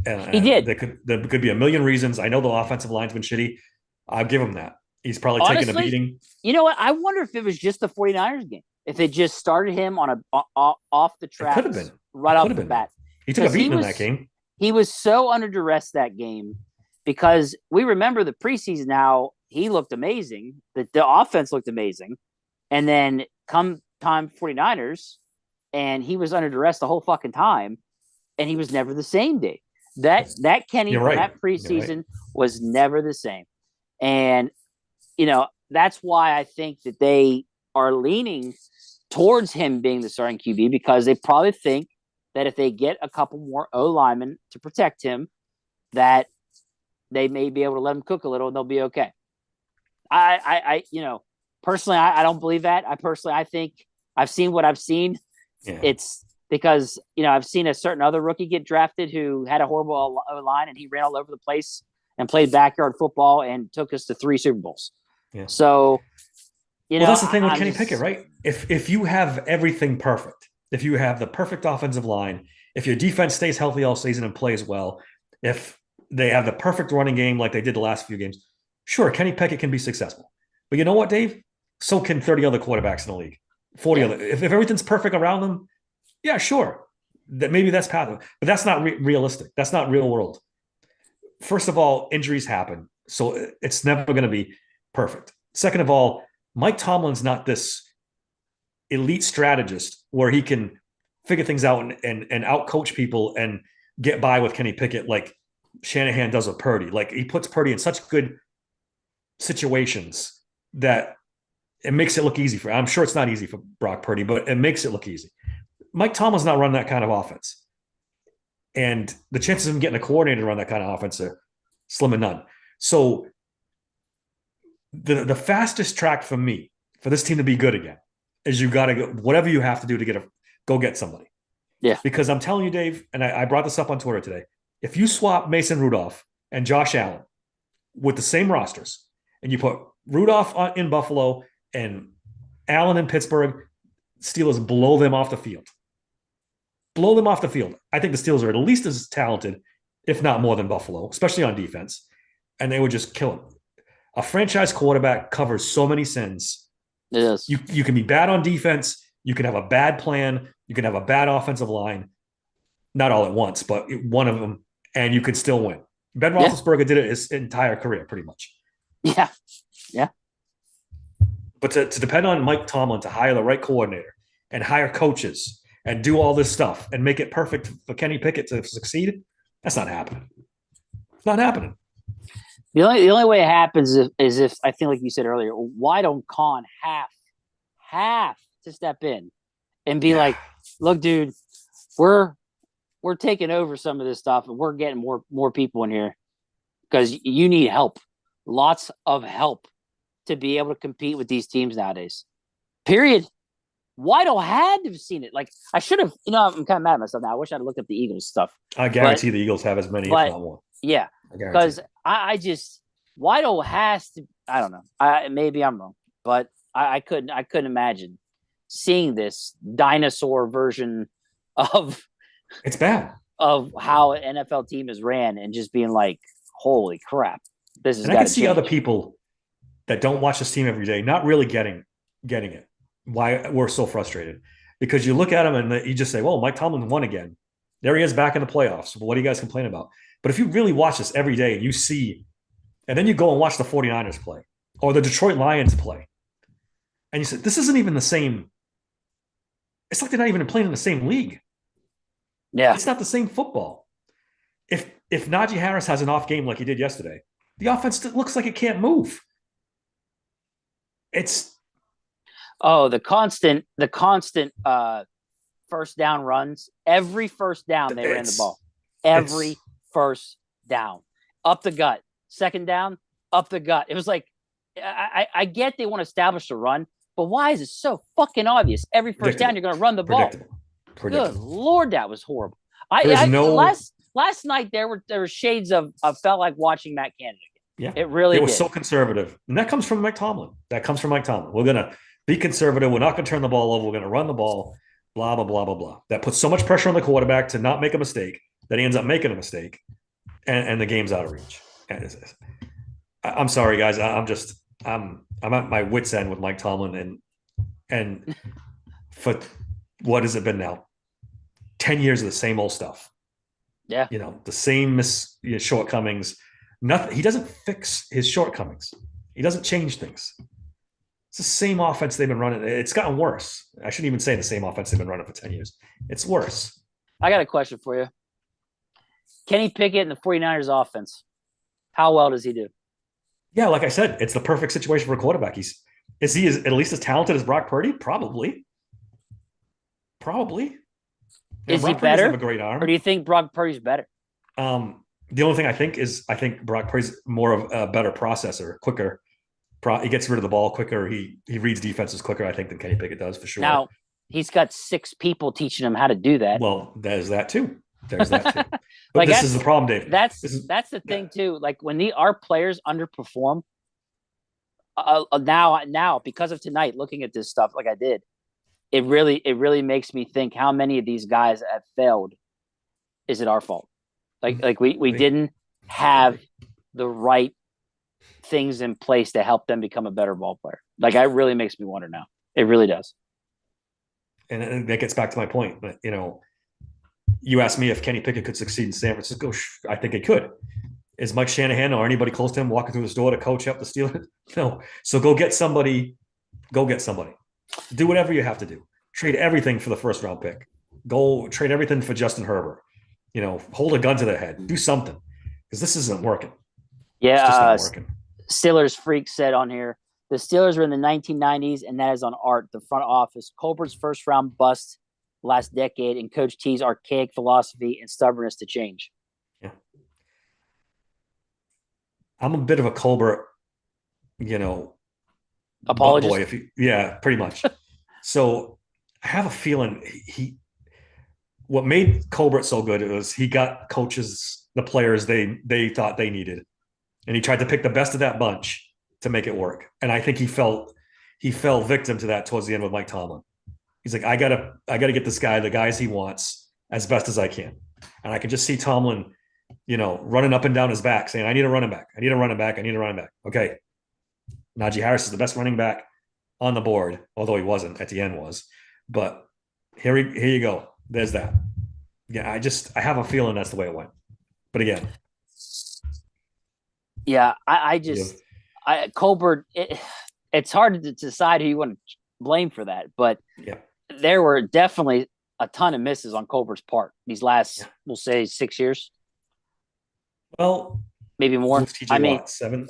And he did. There could be a million reasons. I know the offensive line's been shitty. I'll give him that. He's probably taken a beating. You know what? I wonder if it was just the 49ers game. If it just started him on off the track. Could have been. Right off the bat. He took a beating in that game. He was so under duress that game because we remember the preseason now, he looked amazing. The offense looked amazing. And then come time 49ers, and he was under duress the whole fucking time, and he was never the same, Dave. That Kenny You're from right. that You're right. preseason was never the same. And that's why I think that they are leaning towards him being the starting QB, because they probably think that if they get a couple more O linemen to protect him, that they may be able to let him cook a little and they'll be okay. Personally, I don't believe that. I think I've seen what I've seen. Yeah. It's because, I've seen a certain other rookie get drafted who had a horrible O line and he ran all over the place and played backyard football and took us to 3 Super Bowls. Yeah. So, Well, that's the thing with I'm Kenny Pickett, just, right? If you have everything perfect, if you have the perfect offensive line, if your defense stays healthy all season and plays well, if they have the perfect running game like they did the last few games, sure, Kenny Pickett can be successful. But you know what, Dave? So can 30 other quarterbacks in the league. 40 yeah, other. If everything's perfect around them, yeah, sure. That maybe that's path, but that's not realistic. That's not real world. First of all, injuries happen, so it's never going to be perfect. Second of all, Mike Tomlin's not this elite strategist where he can figure things out and out coach people and get by with Kenny Pickett like Shanahan does with Purdy. Like he puts Purdy in such good situations that it makes it look easy for. I'm sure it's not easy for Brock Purdy, but it makes it look easy. Mike Tomlin's not running that kind of offense. And the chances of him getting a coordinator to run that kind of offense are slim and none. So the fastest track for me for this team to be good again is you got to go whatever you have to do to go get somebody. yeah, Because I'm telling you, Dave, and I brought this up on Twitter today. If you swap Mason Rudolph and Josh Allen with the same rosters, and you put Rudolph in Buffalo and Allen in Pittsburgh, Steelers blow them off the field. Blow them off the field. I think the Steelers are at least as talented, if not more than Buffalo, especially on defense. And they would just kill them. A franchise quarterback covers so many sins. it is. You can be bad on defense. You can have a bad plan. You can have a bad offensive line. Not all at once, but one of them, and you can still win. Ben Roethlisberger did it his entire career, pretty much. Yeah. Yeah. But to depend on Mike Tomlin to hire the right coordinator and hire coaches and do all this stuff and make it perfect for Kenny Pickett to succeed, that's not happening. It's not happening. The only way it happens is if I think, like you said earlier, why don't Khan have to step in and be like, look, dude, we're taking over some of this stuff and we're getting more people in here because you need help, lots of help to be able to compete with these teams nowadays. Period. Waddle had to have seen it. Like I should have. I'm kind of mad at myself now. I wish I'd looked up the Eagles stuff. I guarantee the Eagles have as many, if not more. Yeah, because I just Waddle has to. I don't know. Maybe I'm wrong, but I couldn't imagine seeing this dinosaur version of it's bad of how an NFL team is ran and just being like, holy crap, this is. And I can see other people that don't watch this team every day not really getting it. Why we're so frustrated, because you look at him and you just say, well, Mike Tomlin won again. There he is back in the playoffs. What do you guys complain about? But if you really watch this every day and you see, and then you go and watch the 49ers play or the Detroit Lions play, and you say, this isn't even the same. It's like they're not even playing in the same league. Yeah. It's not the same football. If Najee Harris has an off game like he did yesterday, the offense looks like it can't move. It's the constant first down runs. Every first down they ran the ball. Every first down. Up the gut. Second down, up the gut. It was like I get they want to establish a run, but why is it so fucking obvious? Every first down you're going to run the ball. Good Lord, that was horrible. Last night there were shades of felt like watching Matt Canada. Yeah, it really was so conservative, and that comes from Mike Tomlin. We're gonna be conservative. We're not gonna turn the ball over. We're gonna run the ball. Blah blah blah blah blah. That puts so much pressure on the quarterback to not make a mistake that he ends up making a mistake, and the game's out of reach. I'm sorry, guys. I'm at my wit's end with Mike Tomlin, and for what has it been now? 10 years of the same old stuff. Yeah, the same shortcomings. Nothing. He doesn't fix his shortcomings. He doesn't change things. It's the same offense they've been running. It's gotten worse. I shouldn't even say the same offense they've been running for 10 years. It's worse. I got a question for you. Kenny Pickett and the 49ers offense. How well does he do? Yeah, like I said, it's the perfect situation for a quarterback. Is he at least as talented as Brock Purdy? Probably. Probably. And Is he Brock Purdy doesn't have better? a great Or do arm. you think Brock Purdy's better? The only thing I think Brock Purdy's more of a better processor, quicker. He gets rid of the ball quicker. He reads defenses quicker, I think, than Kenny Pickett does for sure. Now, he's got 6 people teaching him how to do that. Well, there's that too. There's that too. But Like this is the problem, Dave. This is that's the yeah. thing too. Like when our players underperform, now because of tonight, looking at this stuff like I did, it really makes me think how many of these guys have failed. Is it our fault? Like we didn't have the right things in place to help them become a better ball player. Like it really makes me wonder now. It really does. And that gets back to my point. But you asked me if Kenny Pickett could succeed in San Francisco. I think it could. Is Mike Shanahan or anybody close to him walking through this door to coach up the Steelers? No. So go get somebody. Go get somebody. Do whatever you have to do. Trade everything for the first round pick. Go trade everything for Justin Herbert. Hold a gun to their head. Do something because this isn't working. Yeah, it's just not working. Steelers freak said on here, the Steelers were in the 1990s, and that is on art. The front office, Colbert's first round bust last decade, and Coach T's archaic philosophy and stubbornness to change. Yeah, I'm a bit of a Colbert, apologist. Boy, yeah, pretty much. So I have a feeling what made Colbert so good was he got coaches, the players they thought they needed, and he tried to pick the best of that bunch to make it work. And I think he fell victim to that towards the end with Mike Tomlin. He's like, I gotta get this guy the guys he wants as best as I can, and I can just see Tomlin, running up and down his back saying, I need a running back. I need a running back. I need a running back. Okay. Najee Harris is the best running back on the board, although he wasn't at the end was. But here you go. There's that. Yeah, I have a feeling that's the way it went. But again. Yeah, Colbert, it's hard to decide who you want to blame for that. But yeah, there were definitely a ton of misses on Colbert's part these last, we'll say, 6 years. Well, maybe more. TJ Watt, 7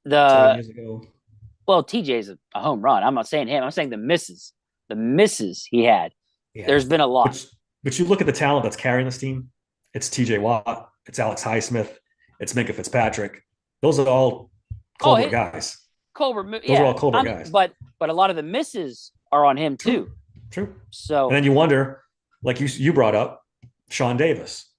years ago. Well, TJ's a home run. I'm not saying him. I'm saying the misses he had. Yeah. There's been a lot. But you look at the talent that's carrying this team. It's TJ Watt. It's Alex Highsmith. It's Minkah Fitzpatrick. Those are all Colbert guys. Colbert, those are all Colbert guys. But a lot of the misses are on him too. True. So, and then you wonder, like you brought up, Sean Davis,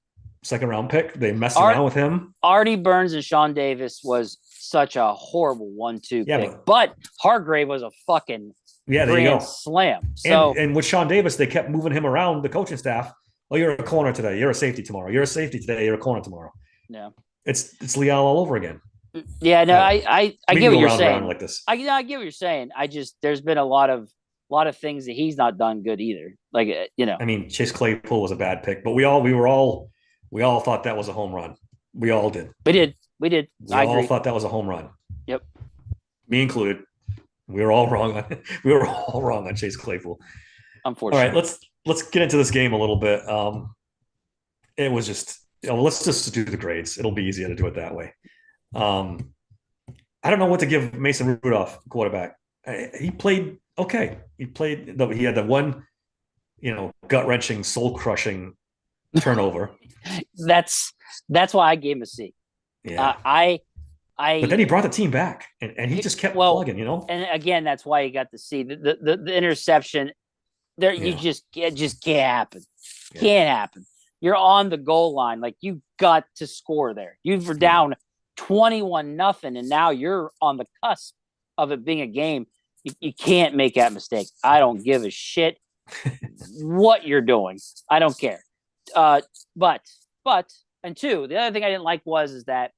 second round pick. They messed around with him. Artie Burns and Sean Davis was such a horrible 1-2 pick. But Hargrave was a fucking there you go. Slam. So and with Sean Davis, they kept moving him around the coaching staff. Oh, you're a corner today. You're a safety tomorrow. You're a safety today. You're a corner tomorrow. Yeah. It's Leal all over again. Yeah, no, I get what you're saying. Like this. I get what you're saying. There's been a lot of things that he's not done good either. Like I mean, Chase Claypool was a bad pick, but we all thought that was a home run. We all did. We did. We all thought that was a home run. Yep. Me included. We were all wrong on Chase Claypool. Unfortunately. All right, let's get into this game a little bit. It was just let's just do the grades. It'll be easier to do it that way. I don't know what to give Mason Rudolph, quarterback. He played okay. He had the one, gut-wrenching, soul-crushing turnover. That's why I gave him a C. Yeah. But then he brought the team back, and he just kept plugging, And again, that's why he got the C. The interception, there you just can't happen. Yeah. Can't happen. You're on the goal line, like you got to score there. You were down 21-0, and now you're on the cusp of it being a game. You can't make that mistake. I don't give a shit what you're doing. I don't care. But and two, the other thing I didn't like is that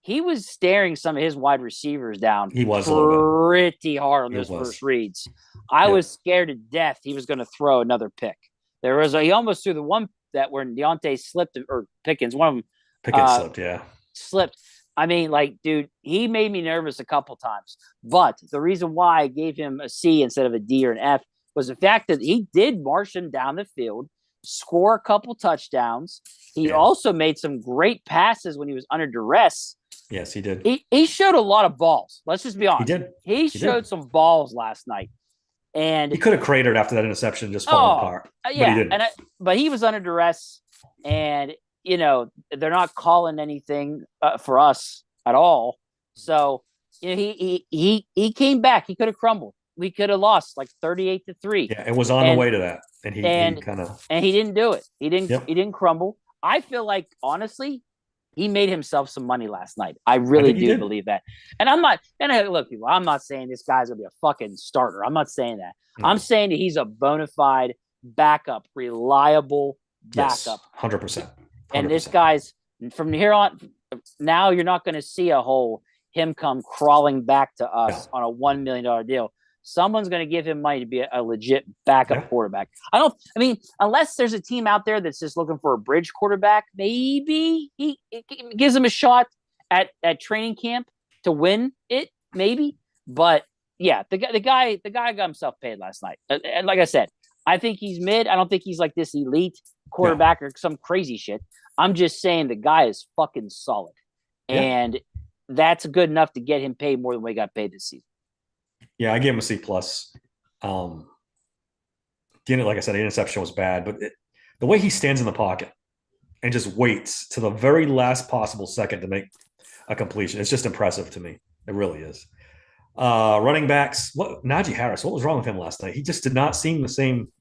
he was staring some of his wide receivers down. He was pretty hard on those first reads. I was scared to death he was going to throw another pick. He almost threw the one that where Deontay slipped, or Pickens, one of them. Pickens slipped. I mean, dude, he made me nervous a couple times. But the reason why I gave him a C instead of a D or an F was the fact that he did march him down the field. score a couple touchdowns. He Yeah. also made some great passes when he was under duress. Yes, he did. He showed a lot of balls. Let's just be He honest. did. He He showed did. some balls last night. And He could have cratered after that interception, just falling oh apart, but he yeah, didn't. but he was under duress, and they're not calling anything for us at all. So he came back. He could have crumbled. We could have lost like 38-3. Yeah, it was on the And way to that, and he and kind of. and he didn't do it. He didn't Yep. he didn't crumble. I feel like honestly, he made himself some money last night. I I really think he do did. believe that. And I'm not and look, people, I'm not saying this guy's gonna be a fucking starter. I'm not saying that. I'm No. saying that he's a bona fide backup, reliable Yes. backup. 100%. And this 100%. guy's from here on now you're not gonna see a whole him come crawling back to us No. on a $1 million deal. Someone's going to give him money to be a legit backup Yeah. quarterback. I mean, unless there's a team out there that's just looking for a bridge quarterback, maybe it gives him a shot at training camp to win it, maybe. But yeah, the guy got himself paid last night. And like I said, I think he's mid. I don't think he's like this elite quarterback or some crazy shit. I'm just saying the guy is fucking solid. Yeah. And that's good enough to get him paid more than we got paid this season. Yeah, I gave him a C plus. Like I said, the interception was bad, but the way he stands in the pocket and just waits to the very last possible second to make a completion, it's just impressive to me. It really is. Running backs, Najee Harris, what was wrong with him last night? He just did not seem the same.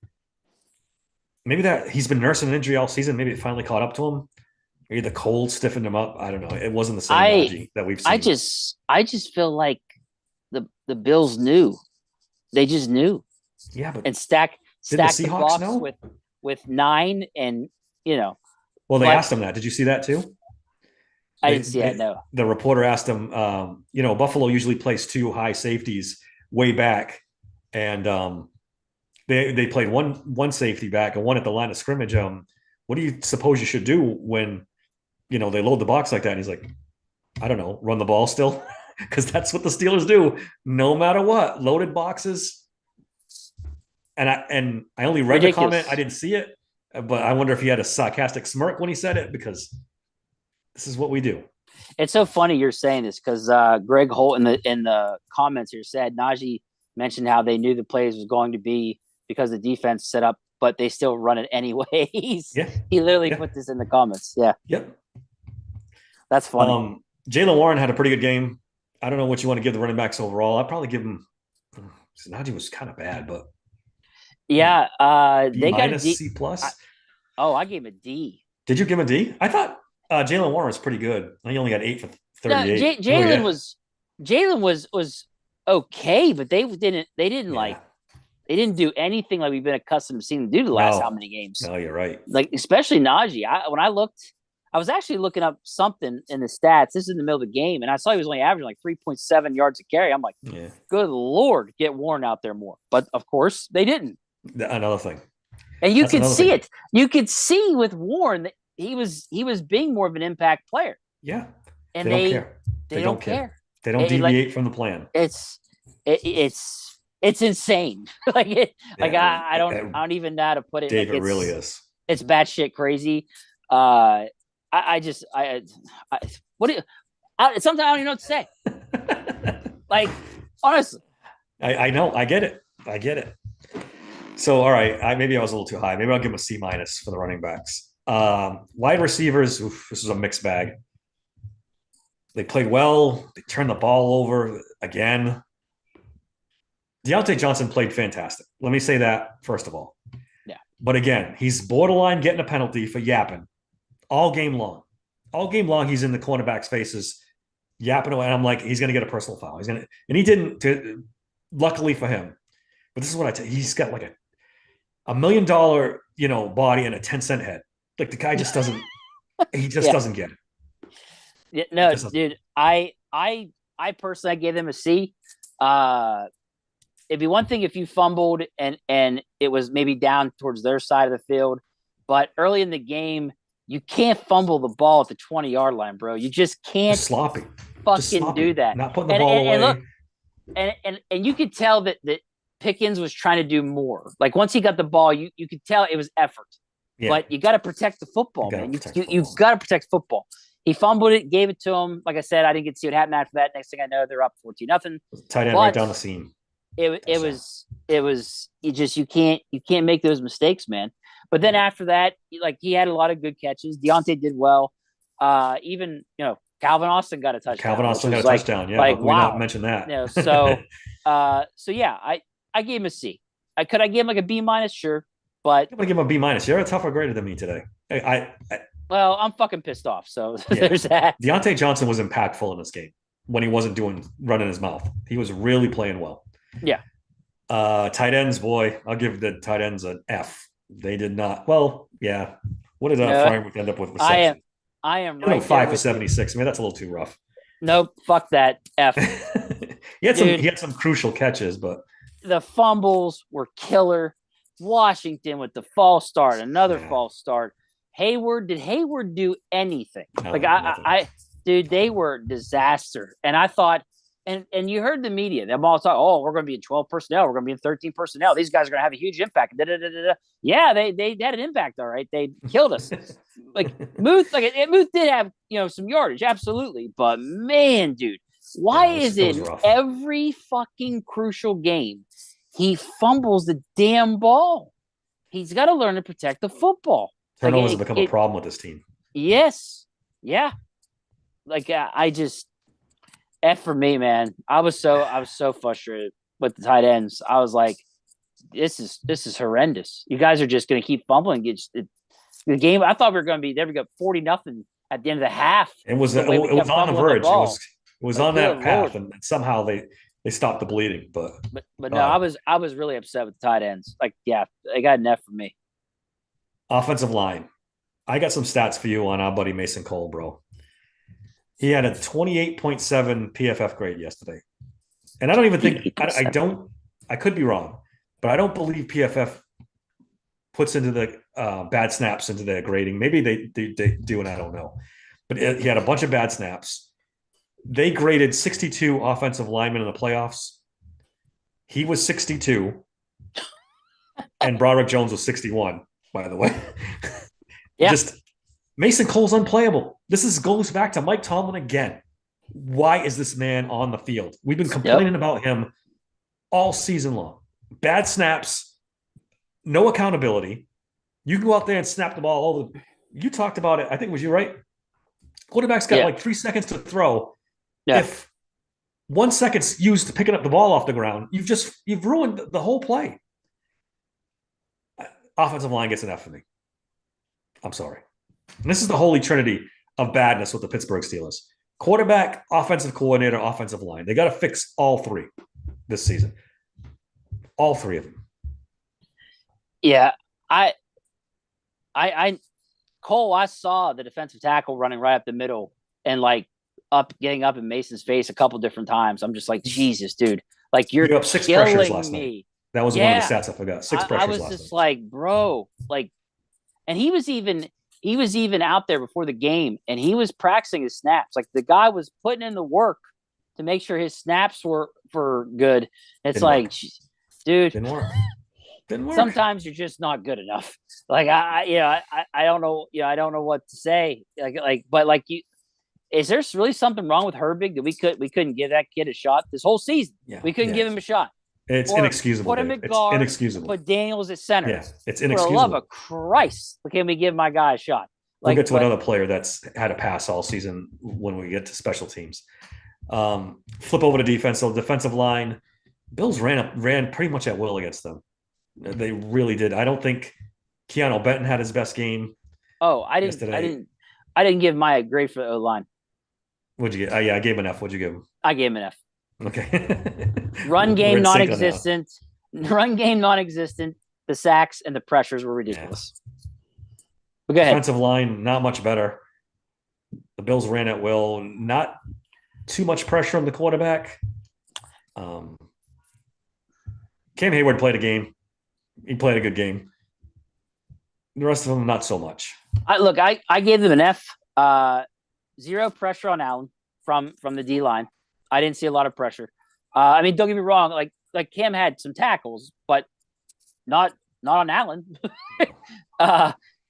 Maybe that he's been nursing an injury all season. Maybe it finally caught up to him. Maybe the cold stiffened him up. I don't know. It wasn't the same Najee that we've seen. I just feel like the Bills knew. They just knew. Yeah, but and stack the the box know? with 9 and Well, they asked him that. Did you see that too? I didn't see that. No. The reporter asked him. Buffalo usually plays 2 high safeties way back, and they played one safety back and one at the line of scrimmage. What do you suppose you should do when they load the box like that? And he's like, I don't know, run the ball still. Because that's what the Steelers do, no matter what. Loaded boxes. And I only read the comment. I didn't see it. But I wonder if he had a sarcastic smirk when he said it, because this is what we do. It's so funny you're saying this, because Greg Holt in the comments here said Najee mentioned how they knew the plays was going to be because the defense set up, but they still run it anyways. Yeah. He literally put this in the comments. Yeah. Yep. That's funny. Jaylen Warren had a pretty good game. I don't know what you want to give the running backs overall. I'd probably give him. Najee was kind of bad, but yeah, they got a D. C plus. I gave him a D. Did you give him a D? I thought Jaylen Warren was pretty good. He only got 8 for 38. No, Jaylen was okay, but they didn't they didn't do anything like we've been accustomed to seeing them do the last how many games. No, you're right. Like especially Najee. When I looked. I was actually looking up something in the stats. This is in the middle of the game, and I saw he was only averaging like 3.7 yards a carry. I'm like, good Lord, get Warren out there more. But, of course, they didn't. Another thing. And you could see it. You could see with Warren that he was being more of an impact player. Yeah. And they don't care. They don't deviate from the plan. It's insane. I don't even know how to put it. Dave, it really is. It's batshit crazy. Sometimes I don't even know what to say. Like, honestly. I know. I get it. So, all right. Maybe I was a little too high. Maybe I'll give him a C minus for the running backs. Wide receivers, this is a mixed bag. They played well. They turned the ball over again. Deontay Johnson played fantastic. Let me say that, first of all. Yeah. But again, he's borderline getting a penalty for yapping all game long. All game long, he's in the cornerback's faces, yapping away. And I'm like, he's going to get a personal foul. And he didn't, luckily for him. But this is what I tell you. He's got like a $1 million, body and a 10-cent head. Like the guy just doesn't, he just doesn't get it. Yeah, no, dude, I personally gave them a C. It'd be one thing if you fumbled and it was maybe down towards their side of the field, but early in the game, you can't fumble the ball at the 20-yard line, bro. You just can't sloppy. Fucking do that. Not putting the ball away. And look, and you could tell that Pickens was trying to do more. Like once he got the ball, you could tell it was effort. Yeah, but you got to protect the football, you got to man. protect You've football. got to protect football. He fumbled it, gave it to him. Like I said, I didn't get to see what happened after that. Next thing I know, they're up 14-0. Tight end right But down the seam. Touchdown. it was you can't make those mistakes, man. But then Nope. after that, like he had a lot of good catches. Deontay did well. Even Calvin Austin got a Calvin touchdown, which Austin got was a touchdown. Yeah, how like can we not wow. mention that? So yeah, I gave him a C. I give him like a B minus, sure, but I'm gonna give him a B minus. You're a tougher grader than me today. well, I'm fucking pissed off. So Yeah. there's that. Deontay Johnson was impactful in this game when he wasn't running his mouth. He was really playing well. Yeah. Tight ends, boy, I'll give the tight ends an F. They did not. Well, yeah. What did No, Fryermuth end up with I am reception? I am You know, right there five for with you. 76. I mean, that's a little too rough. Nope, fuck that. F. He Dude, had some crucial catches, but the fumbles were killer. Washington with the false start, another yeah, false start. Did Hayward do anything? Like nothing. dude, they were disaster. And I thought, and you heard the media, them all talk, oh, we're going to be in 12 personnel, we're going to be in 13 personnel. These guys are going to have a huge impact. Da, da, da, da, da. Yeah, they had an impact, all right. They killed us. Like Muth, Muth did have some yardage, absolutely. But man, dude, why Yeah, is it it was in rough. every fucking crucial game he fumbles the damn ball? He's got to learn to protect the football. Turnovers have become a problem with this team. Yes, yeah. Like I just F for me, man. I was so frustrated with the tight ends. I was like, this is horrendous. You guys are just going to keep fumbling. The game. I thought we were going to be there. We got 40-0 at the end of the half. It was The way we kept on the fumbling the verge. ball. It was Like, on good that lord. path, and somehow they stopped the bleeding. But no, I was really upset with the tight ends. Like, yeah, they got an F for me. Offensive line. I got some stats for you on our buddy Mason Cole, bro. He had a 28.7 PFF grade yesterday. And I don't even think I could be wrong, but I don't believe PFF puts into the bad snaps into their grading. Maybe they do, and I don't know. But he had a bunch of bad snaps. They graded 62 offensive linemen in the playoffs. He was 62, and Broderick Jones was 61, by the way. Yeah. Just Mason Cole's unplayable. Goes back to Mike Tomlin again. Why is this man on the field? We've been complaining about him all season long. Bad snaps, no accountability. You can go out there and snap the ball over. You talked about it. I think was you right? Quarterback's got like 3 seconds to throw. Yeah. If 1 second's used to picking up the ball off the ground, you've ruined the whole play. Offensive line gets an F for me. I'm sorry. And this is the holy trinity of badness with the Pittsburgh Steelers. Quarterback, offensive coordinator, offensive line. They got to fix all three this season. All three of them. Yeah. Cole, I saw the defensive tackle running right up the middle and getting up in Mason's face a couple different times. I'm just like, Jesus, dude. Like you're up 6 pressures last me. night. That was one of the stats I forgot. 6 pressures. I was just like, bro, and he was even out there before the game and he was practicing his snaps. Like the guy was putting in the work to make sure his snaps were good. It's like, dude, didn't work. Sometimes you're just not good enough. Like I don't know. I don't know what to say. But is there really something wrong with Herbig that we couldn't give that kid a shot this whole season? Yeah, we couldn't give him a shot. It's inexcusable. Put him at guard. It's inexcusable. Put Daniels at center. Yeah, it's inexcusable. For the love of Christ, can we give my guy a shot? We'll get to another player that's had a pass all season when we get to special teams. Flip over to defense. So defensive line, Bills ran pretty much at will against them. They really did. I don't think Keanu Benton had his best game. Oh, I didn't give my grade for the O-line. What'd you get? I gave him an F. What'd you give him? I gave him an F. Okay. Run game non-existent. Run game non-existent. The sacks and the pressures were ridiculous. Yeah. But go ahead. Defensive line, not much better. The Bills ran at will. Not too much pressure on the quarterback. Cam Hayward played a game. He played a good game. The rest of them, not so much. I gave them an F. 0 pressure on Allen from the D line. I didn't see a lot of pressure. I mean, don't get me wrong. Like Cam had some tackles, but not on Allen.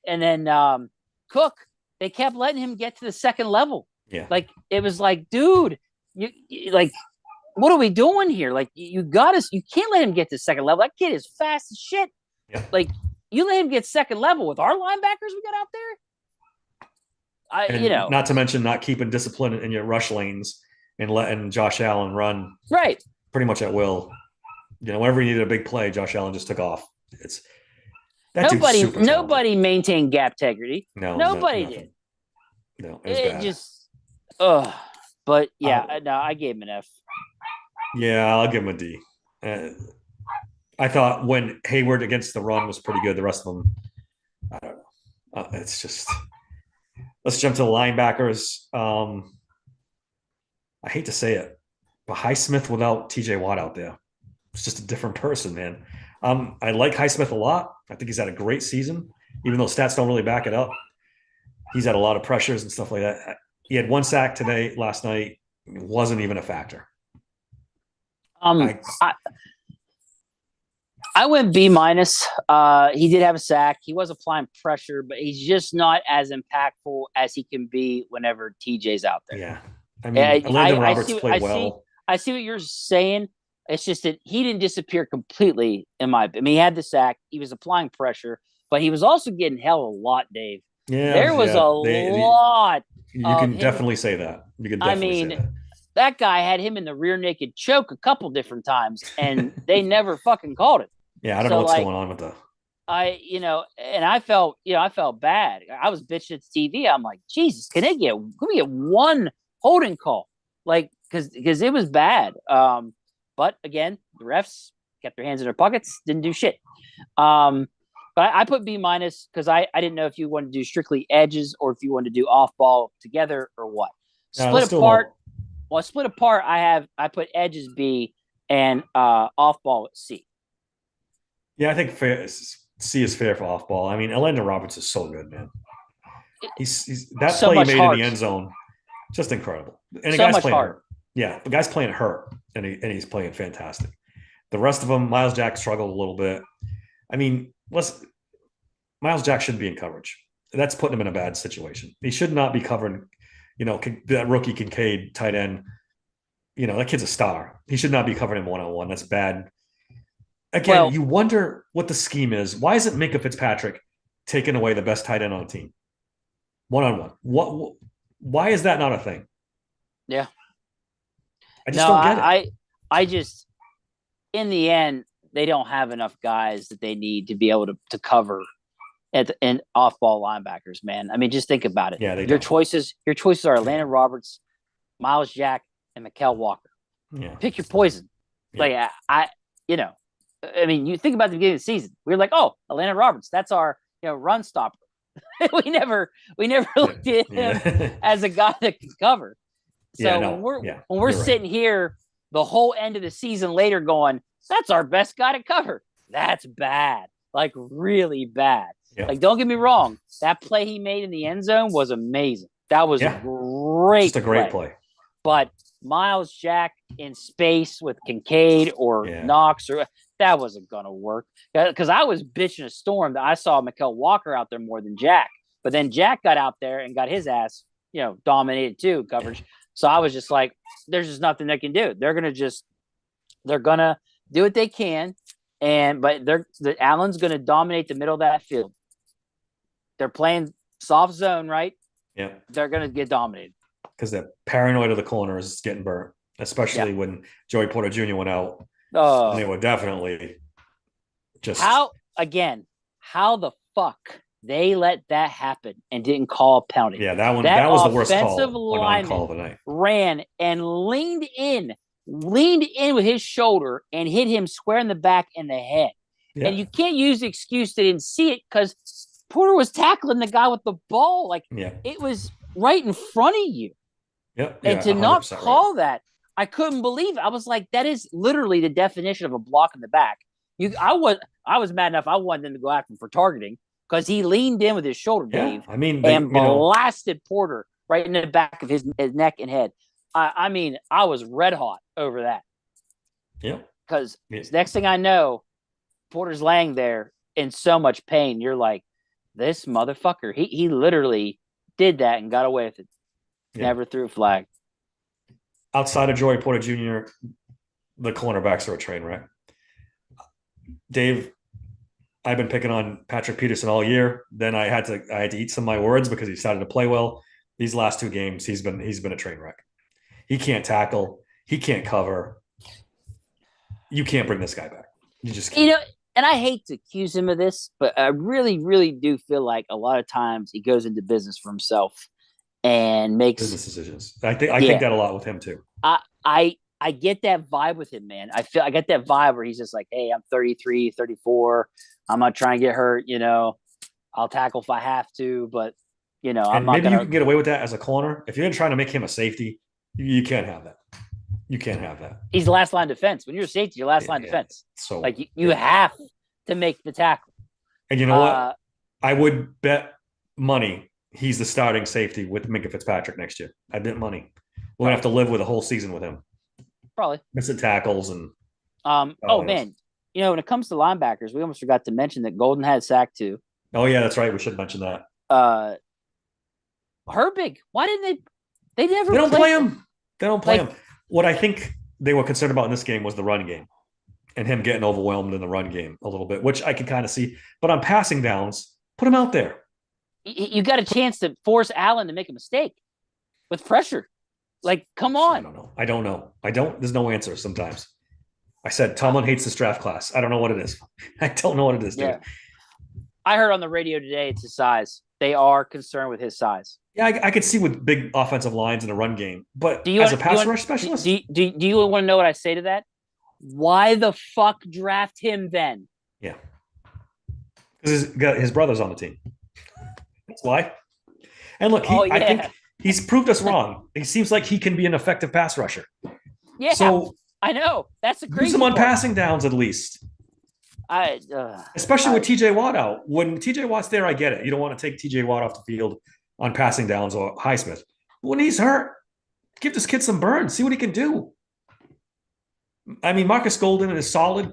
and then Cook, they kept letting him get to the second level. Yeah. Like it was like, dude, you like, what are we doing here? Like you got us, you can't let him get to second level. That kid is fast as shit. Yeah. Like you let him get second level with our linebackers we got out there. And not to mention not keeping discipline in your rush lanes and letting Josh Allen run right pretty much at will. Whenever he needed a big play, Josh Allen just took off. It's that dude's super talented. Nobody maintained gap integrity. No, nobody did. No, it was bad. Just, but yeah, no, I gave him an F. Yeah, I'll give him a D. I thought when Hayward against the run was pretty good. The rest of them, I don't know. It's just. Let's jump to the linebackers. I hate to say it, but Highsmith without TJ Watt out there, it's just a different person, man. I like Highsmith a lot. I think he's had a great season, even though stats don't really back it up. He's had a lot of pressures and stuff like that. He had 1 sack last night. It wasn't even a factor. I went B-. He did have a sack. He was applying pressure, but he's just not as impactful as he can be whenever TJ's out there. Yeah. I mean, Landon Roberts played well. I see what you're saying. It's just that he didn't disappear completely, in my opinion. He had the sack. He was applying pressure, but he was also getting held a lot, Dave. Yeah. There was a lot. You can definitely say that. You can definitely say that. That guy had him in the rear naked choke a couple different times, and they never fucking called it. Yeah, I don't know what's going on with that. I felt bad. I was bitching at the TV. I'm like, Jesus, can we get one holding call? Like, because it was bad. But again, the refs kept their hands in their pockets, didn't do shit. But I put B- because I didn't know if you wanted to do strictly edges or if you wanted to do off ball together or what. Split apart. I put edges B and off ball at C. Yeah, I think C is fair for off ball. I mean, Landon Roberts is so good, man. He's that so play he made in the end zone, just incredible. And the guy's playing hurt. Yeah, the guy's playing hurt, and he's playing fantastic. The rest of them, Miles Jack struggled a little bit. I mean, Miles Jack shouldn't be in coverage. That's putting him in a bad situation. He should not be covering, that rookie Kincaid tight end. That kid's a star. He should not be covering him one-on-one. That's bad. Again, you wonder what the scheme is. Why isn't Minkah Fitzpatrick taking away the best tight end on the team? One-on-one. Why is that not a thing? Yeah. I just don't get it. I just, in the end, they don't have enough guys that they need to be able to cover and off-ball linebackers, man. I mean, just think about it. Yeah, your choices are Landon Roberts, Miles Jack, and Mykal Walker. Yeah. Pick your poison. Yeah. Like I mean, you think about the beginning of the season. We were like, oh, Landon Roberts, that's our run stopper. we never looked at him as a guy that could cover. So when we're sitting here the whole end of the season later going, that's our best guy to cover. That's bad. Like really bad. Yeah. Like, don't get me wrong. That play he made in the end zone was amazing. That was great. Just a great play. But Miles Jack in space with Kincaid or Knox, that wasn't going to work. Because I was bitching a storm that I saw Mykal Walker out there more than Jack. But then Jack got out there and got his ass, dominated too, coverage. So I was just like, there's just nothing they can do. They're going to do what they can. But Allen's going to dominate the middle of that field. They're playing soft zone, right? Yeah. They're going to get dominated. Because the paranoid of the corner is getting burnt, especially when Joey Porter Jr. went out. Oh, they were definitely just how the fuck they let that happen and didn't call a penalty. Yeah, that was the worst call of the night. Ran and leaned in with his shoulder and hit him square in the back and the head. Yeah. And you can't use the excuse they didn't see it because Porter was tackling the guy with the ball. Like it was right in front of you. Yep. And to not call that, I couldn't believe it. I was like, that is literally the definition of a block in the back. I was mad enough I wanted them to go after him for targeting because he leaned in with his shoulder, Dave. I mean, and blasted Porter right in the back of his neck and head. I mean, I was red hot over that. Yeah. Because next thing I know, Porter's laying there in so much pain. You're like, This motherfucker, he literally did that and got away with it. Yeah. Never threw a flag. Outside of Joey Porter Jr., the cornerbacks are a train wreck. Dave, I've been picking on Patrick Peterson all year. Then I had to eat some of my words because he started to play well. These last 2 games, he's been a train wreck. He can't tackle. He can't cover. You can't bring this guy back. You just You can't. know, and I hate to accuse him of this, but I really, really do feel like a lot of times he goes into business for himself and makes, Business decisions. I think yeah, that a lot with him too. I get that vibe with him, man. I get that vibe where he's just like, hey, I'm 33, 34. I'm not trying to get hurt. I'll tackle if I have to, but I'm And not maybe you gonna. can get away with that as a corner. If you're trying to make him a safety, you can't have that. You can't have that. He's last line defense. When you're a safety, you're last line Yeah. defense. So Like you yeah. have to make the tackle. And you know what? Uh, I would bet money he's the starting safety with Minka Fitzpatrick next year. I bet money. We're gonna have probably, to live with a whole season with him. probably. Missing tackles and Oh else. man, when it comes to linebackers, we almost forgot to mention that Golden had sacked too. Oh yeah, that's right. We should mention that. Uh, Herbig, why didn't they? They never They don't played play him. They don't play like him. What I think they were concerned about in this game was the run game and him getting overwhelmed in the run game a little bit, which I can kind of see. But on passing downs, put him out there. you got a chance to force Allen to make a mistake with pressure. Like, come I on. don't know. I don't know. I don't. There's no answer sometimes. I said Tomlin hates this draft class. I don't know what it is. I don't know what it is, dude. Yeah. I heard on the radio today it's his size. They are concerned with his size. Yeah, I could see with big offensive lines in a run game, but Do you as a want, do you pass want, rush specialist, do you want to know what I say to that? Why the fuck draft him then? yeah, because his brother's on the team. That's why. And look, Oh I think yeah, he's proved us wrong. He seems like he can be an effective pass rusher. yeah. So I know that's the use crazy him on part. passing downs at least, I, especially with I TJ Watt out. When TJ Watt's there, I get it. You don't want to take TJ Watt off the field on passing downs or Highsmith. When he's hurt, give this kid some burn. See what he can do. I mean, Marcus Golden is solid.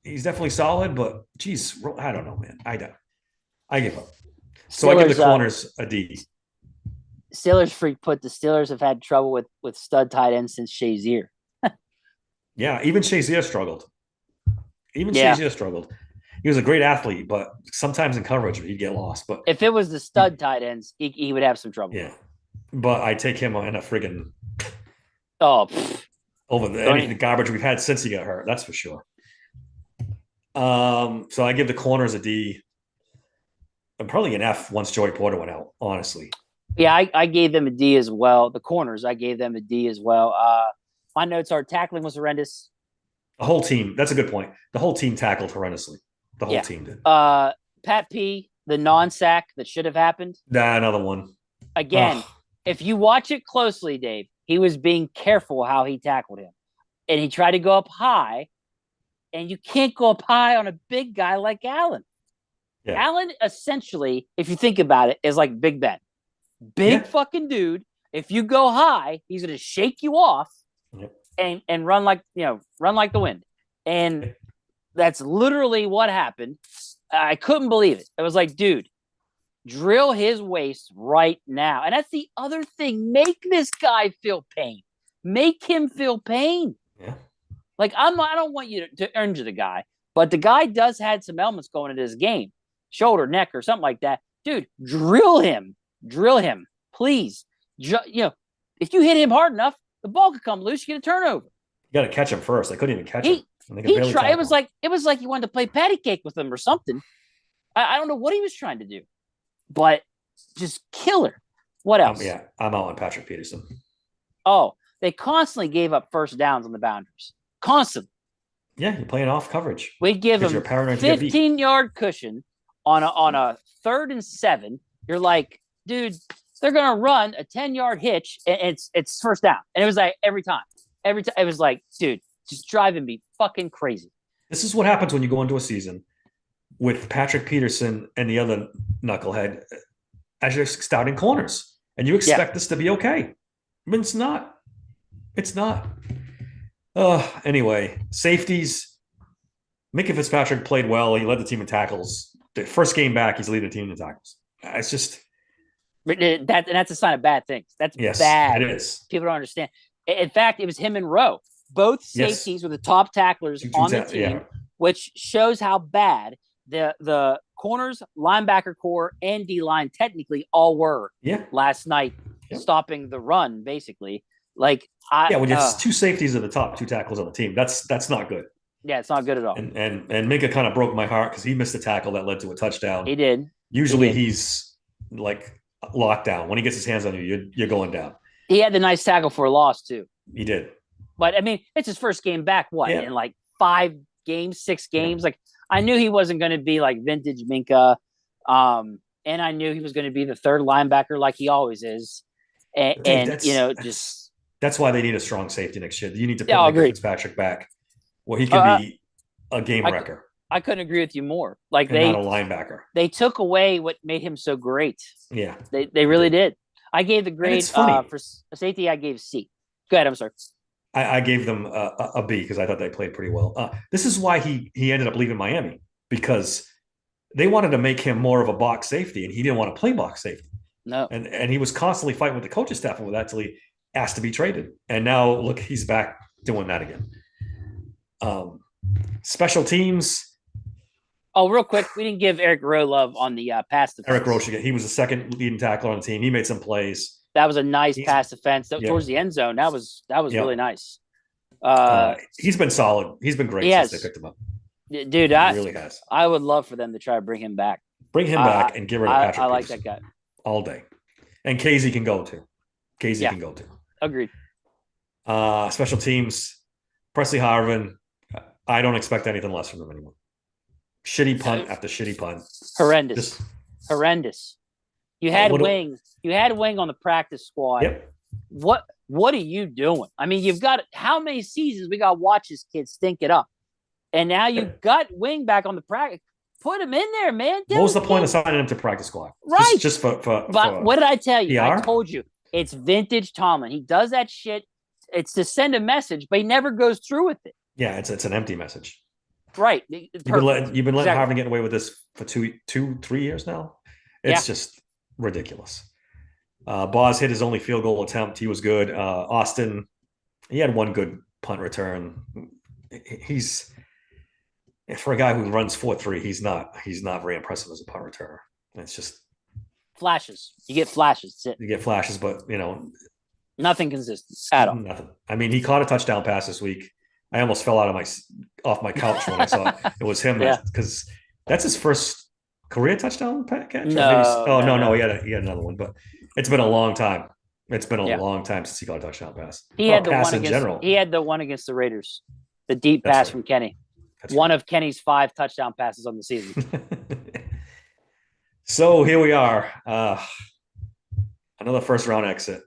He's definitely solid, but geez, I don't know, man. I give up. So I give the corners a D. Steelers freak put the Steelers have had trouble with stud tight ends since Shazier. Yeah, even Shazier struggled. Yeah. Shazier struggled. He was a great athlete, but sometimes in coverage he'd get lost. But If it was the stud tight ends, he would have some trouble. yeah, but I take him in a friggin' Oh, over the garbage we've had since he got hurt. That's for sure. So I give the corners a D. I'm probably an F once Joey Porter went out, honestly. yeah, I gave them a D as well. The corners, I gave them a D as well. My notes are tackling was horrendous. The whole team, that's a good point. The whole team tackled horrendously. The whole team did. Pat P, the non-sack that should have happened. Another one. Again, if you watch it closely, Dave, he was being careful how he tackled him. And he tried to go up high, and you can't go up high on a big guy like Allen. Yeah. Allen, essentially, if you think about it, is like Big Ben. Big fucking dude. If you go high, he's going to shake you off and run like the wind. And that's literally what happened. I couldn't believe it. It was like, dude, drill his waist right now. And that's the other thing. Make this guy feel pain. Make him feel pain. Yeah. Like, I don't want you to injure the guy, but the guy does had some elements going into his game. Shoulder, neck, or something like that. Dude, drill him. Drill him. Please. If you hit him hard enough, the ball could come loose. You get a turnover. You got to catch him first. I couldn't even catch him. He tried. It was like he wanted to play patty cake with him or something. I don't know what he was trying to do, but just killer. What else? I'm out on Patrick Peterson. Oh, they constantly gave up first downs on the boundaries. Constantly. Yeah, you're playing off coverage. We'd give him 15-yard cushion on a 3rd and 7. You're like, dude, they're gonna run a 10-yard hitch, and it's first down. And it was like every time. It was like, dude, just driving me fucking crazy. This is what happens when you go into a season with Patrick Peterson and the other knucklehead as your starting corners, and you expect this to be okay. I mean, it's not. It's not. Anyway, safeties. Minka Fitzpatrick played well. He led the team in tackles. the first game back, he's leading the team in tackles. It's just that's a sign of bad things. That's yes, it bad. is. People don't understand. In fact, it was him and Rowe. Both Yes, safeties were the top tacklers on the yeah, team, which shows how bad the corners, linebacker core, and D line technically all were yeah, last night, yeah. stopping the run basically. Yeah, when it's two safeties are the top two tackles on the team, that's not good. Yeah, it's not good at all. And Minka kind of broke my heart because he missed a tackle that led to a touchdown. He did. Usually he's like locked down. When he gets his hands on you, you're going down. He had the nice tackle for a loss too. He did. But I mean, it's his first game back. What in like 5 games, 6 games? Like I knew he wasn't going to be like vintage Minka, and I knew he was going to be the third linebacker like he always is. And Dave, just that's why they need a strong safety next year. You need to put Minka Fitzpatrick back, where he can be a game wrecker. I couldn't agree with you more. Like not a linebacker. They took away what made him so great. Yeah, they really did. I gave the grade for safety. I gave C. Go ahead. I'm sorry. I gave them a B because I thought they played pretty well. This is why he ended up leaving Miami, because they wanted to make him more of a box safety, and he didn't want to play box safety. No, and he was constantly fighting with the coaching staff over that till he asked to be traded. And now look, he's back doing that again. Special teams. Oh, real quick, we didn't give Eric Rowe love on the pass defense. Eric Rowe, he was the second leading tackler on the team. He made some plays. That was a nice pass defense towards the end zone. That was really nice. He's been solid. He's been great since they picked him up. Dude, he really has. I would love for them to try to bring him back. Bring him back and get rid of Patrick. I like that guy all day. And Casey can go too. Can go too. Agreed. Special teams. Presley Harvin. I don't expect anything less from them anymore. Shitty punt after shitty punt. Horrendous. Horrendous. You had Wing. You had Wing on the practice squad. Yep. What are you doing? I mean, you've got how many seasons we got to watch this kid stink it up, and now you got Wing back on the practice. Put him in there, man. What was the point of signing him to practice squad? Right. Just for But what did I tell you? PR? I told you it's vintage Tomlin. He does that shit. It's to send a message, but he never goes through with it. Yeah, it's an empty message. Right. You've been letting Harvin get away with this for 2-3 years now. It's just ridiculous. Boz hit his only field goal attempt. He was good. Austin, he had one good punt return. He's, for a guy who runs 4.3, he's not very impressive as a punt returner. It's just flashes. You get flashes. That's it. You get flashes, but nothing consistent at all. Nothing. I mean, he caught a touchdown pass this week. I almost fell out of off my couch when I saw it was him, because that's his first career touchdown catch. No. He had another one, but it's been a long time. It's been a long time since he got a touchdown pass. He had the one against the Raiders, the deep pass from Kenny. One of Kenny's 5 touchdown passes on the season. So here we are, another first round exit.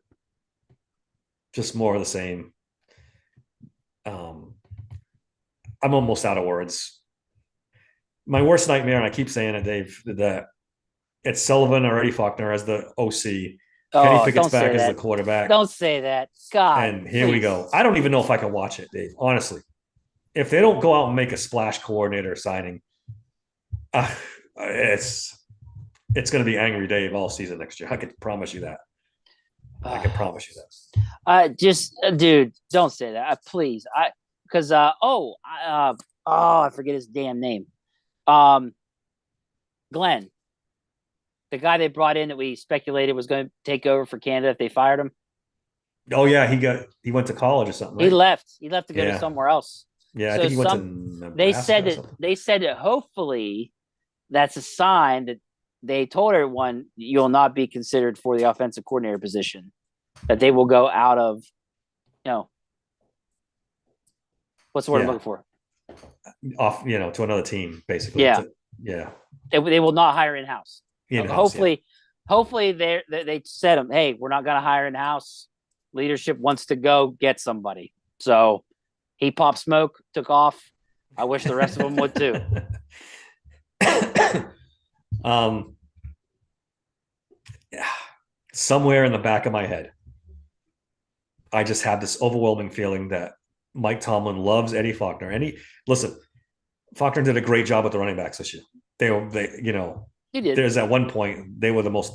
Just more of the same. I'm almost out of words. My worst nightmare, and I keep saying it, Dave, that it's Sullivan or Eddie Faulkner as the OC. Kenny Pickett's back as the quarterback. Don't say that. God. And here we go. I don't even know if I can watch it, Dave, honestly. If they don't go out and make a splash coordinator signing, it's going to be angry Dave all season next year. I can promise you that. I can promise you that. Dude, don't say that, please. I forget his damn name. Glenn, the guy they brought in that we speculated was going to take over for Canada if they fired him. Oh yeah, he went to college or something. Right? He left. He left to go to somewhere else. Yeah, I think he went to Nebraska. They said that hopefully that's a sign that they told everyone you'll not be considered for the offensive coordinator position, that they will go out of, what's the word I'm looking for? Off, to another team, basically. Yeah. They will not hire in-house. Hopefully they said them, hey, we're not going to hire in-house. Leadership wants to go get somebody. So he popped smoke, took off. I wish the rest of them would too. Somewhere in the back of my head, I just have this overwhelming feeling that Mike Tomlin loves Eddie Faulkner. Listen, Faulkner did a great job with the running backs this year. He did. there's at one point they were the most.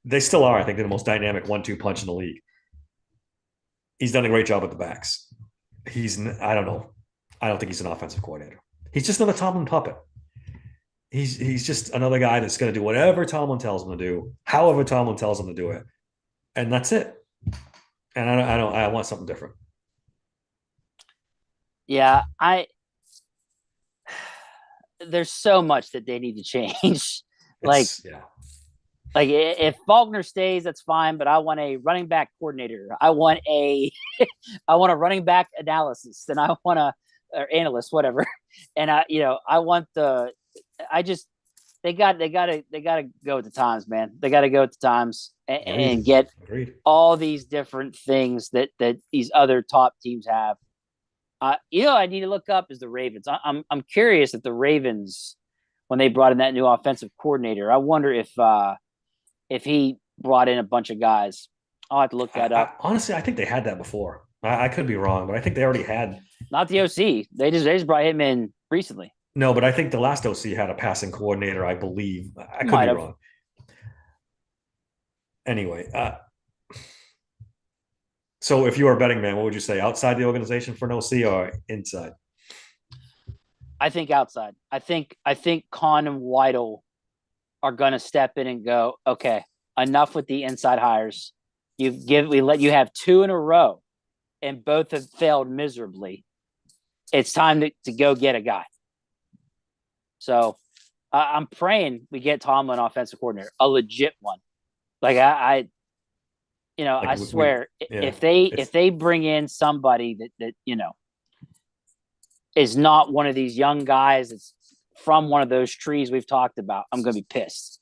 They still are, I think, they're the most dynamic 1-2 punch in the league. He's done a great job at the backs. I don't know. I don't think he's an offensive coordinator. He's just another Tomlin puppet. He's just another guy that's going to do whatever Tomlin tells him to do, however Tomlin tells him to do it, and that's it. And I want something different. Yeah, I there's so much that they need to change. like Yeah. like if Faulkner stays, that's fine, but I want a running back coordinator. I want a I want a running back analysis, and I want a or analyst, whatever. And I want the I just they gotta go with the times, man. They gotta go with the times and get Agreed. all these different things that these other top teams have. I need to look up is the Ravens. I'm curious if the Ravens, when they brought in that new offensive coordinator, I wonder if he brought in a bunch of guys. I'll have to look that up. Honestly, I think they had that before. I could be wrong, but I think they already had. Not the OC. They just brought him in recently. No, but I think the last OC had a passing coordinator, I believe. I could be wrong. Anyway, so if you were a betting man, what would you say? Outside the organization for an OC or inside? I think outside. I think Kahn and Weidel are going to step in and go, okay, enough with the inside hires. We let you have two in a row, and both have failed miserably. It's time to go get a guy. So I'm praying we get Tomlin offensive coordinator, a legit one. Like I swear, if they bring in somebody that is not one of these young guys that's from one of those trees we've talked about, I'm going to be pissed.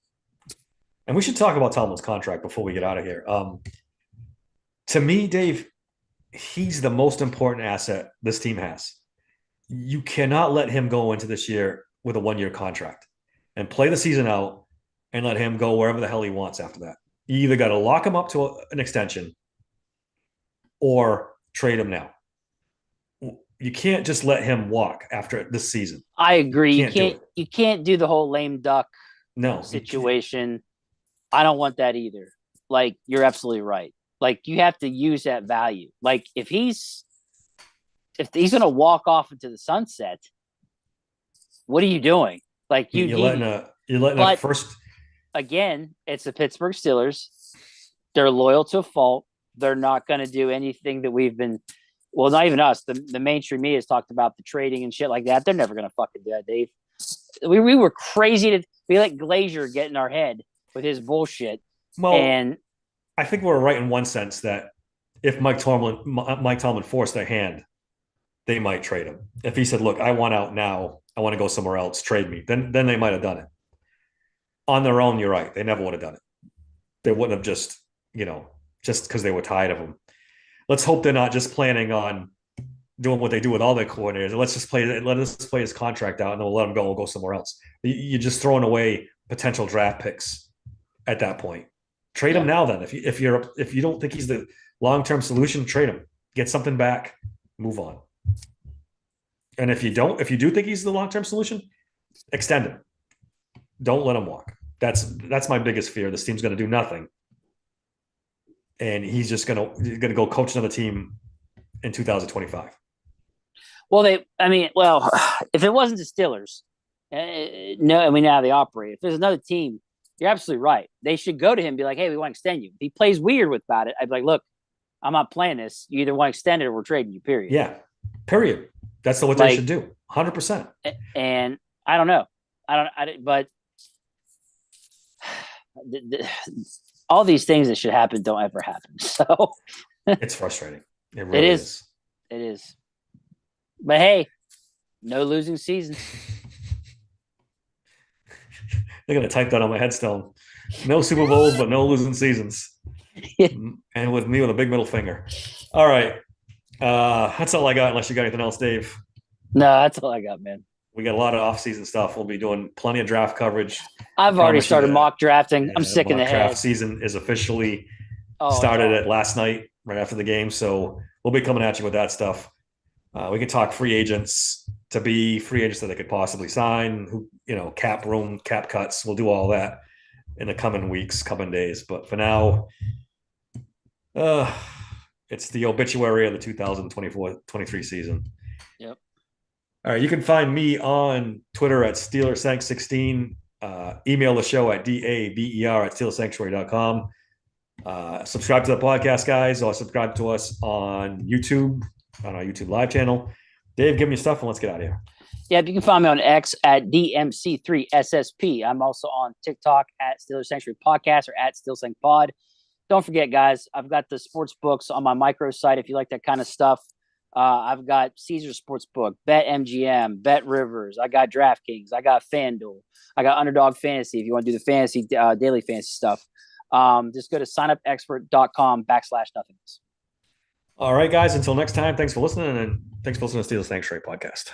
And we should talk about Tomlin's contract before we get out of here. To me, Dave, he's the most important asset this team has. You cannot let him go into this year with a 1-year contract and play the season out and let him go wherever the hell he wants after that. You either got to lock him up to an extension or trade him now. You can't just let him walk after this season. I agree. You can't do the whole lame duck situation. I don't want that either. Like, you're absolutely right. Like, you have to use that value. Like, if he's going to walk off into the sunset, what are you doing? Like, you're letting a first. Again, it's the Pittsburgh Steelers. They're loyal to a fault. They're not going to do anything that we've been. Well, not even us. The mainstream media has talked about the trading and shit like that. They're never going to fucking do that, Dave. We were crazy to be like Glazier get in our head with his bullshit. Well, and I think we're right in one sense that if Mike Tomlin forced their hand, they might trade him. If he said, "Look, I want out now. I want to go somewhere else. Trade me." Then they might have done it. On their own, you're right. They never would have done it. They wouldn't have just because they were tired of him. Let's hope they're not just planning on doing what they do with all their coordinators. Let us play his contract out, and then we'll let him go. We'll go somewhere else. You're just throwing away potential draft picks at that point. Trade him now. Then, if you don't think he's the long-term solution, trade him. Get something back. Move on. And if you do think he's the long-term solution, extend him. Don't let him walk. That's my biggest fear. This team's going to do nothing, and he's just going to go coach another team in 2025. Well, if it wasn't the Steelers, no, I mean how they operate. If there's another team, you're absolutely right. They should go to him and be like, "Hey, we want to extend you." If he plays weird about it, I'd be like, "Look, I'm not playing this. You either want to extend it or we're trading you." Period. Yeah. Period. That's what they should do. 100%. And I don't know. But all these things that should happen don't ever happen. So it's frustrating. It really is. It is. But hey, no losing season. They're going to type that on my headstone. No Super Bowls, but no losing seasons. And with me with a big middle finger. All right. That's all I got, unless you got anything else, Dave. No, that's all I got, man. We got a lot of off-season stuff. We'll be doing plenty of draft coverage. I've already started mock drafting. I'm sick in the head. Draft season is officially started at last night, right after the game. So we'll be coming at you with that stuff. We can talk free agents. to be free agents that they could possibly sign, who, cap room, cap cuts. We'll do all that in the coming weeks, coming days. But for now, uh, it's the obituary of the 2024-23 season. Yep. All right, you can find me on Twitter at SteelersSank16. Email the show at daber@steelerssanctuary.com. Subscribe to the podcast, guys, or subscribe to us on YouTube, on our YouTube live channel. Dave, give me your stuff and let's get out of here. Yeah, you can find me on X at DMC3SSP. I'm also on TikTok at Steelers Sanctuary Podcast or at SteelSank Pod. Don't forget, guys, I've got the sports books on my micro site if you like that kind of stuff. I've got Caesar Sportsbook, Bet MGM, Bet Rivers. I got DraftKings. I got FanDuel. I got Underdog Fantasy if you want to do the fantasy daily fantasy stuff. Just go to signupexpert.com/nothingness. All right, guys. Until next time, thanks for listening, and thanks for listening to Steelers Sanctuary Podcast.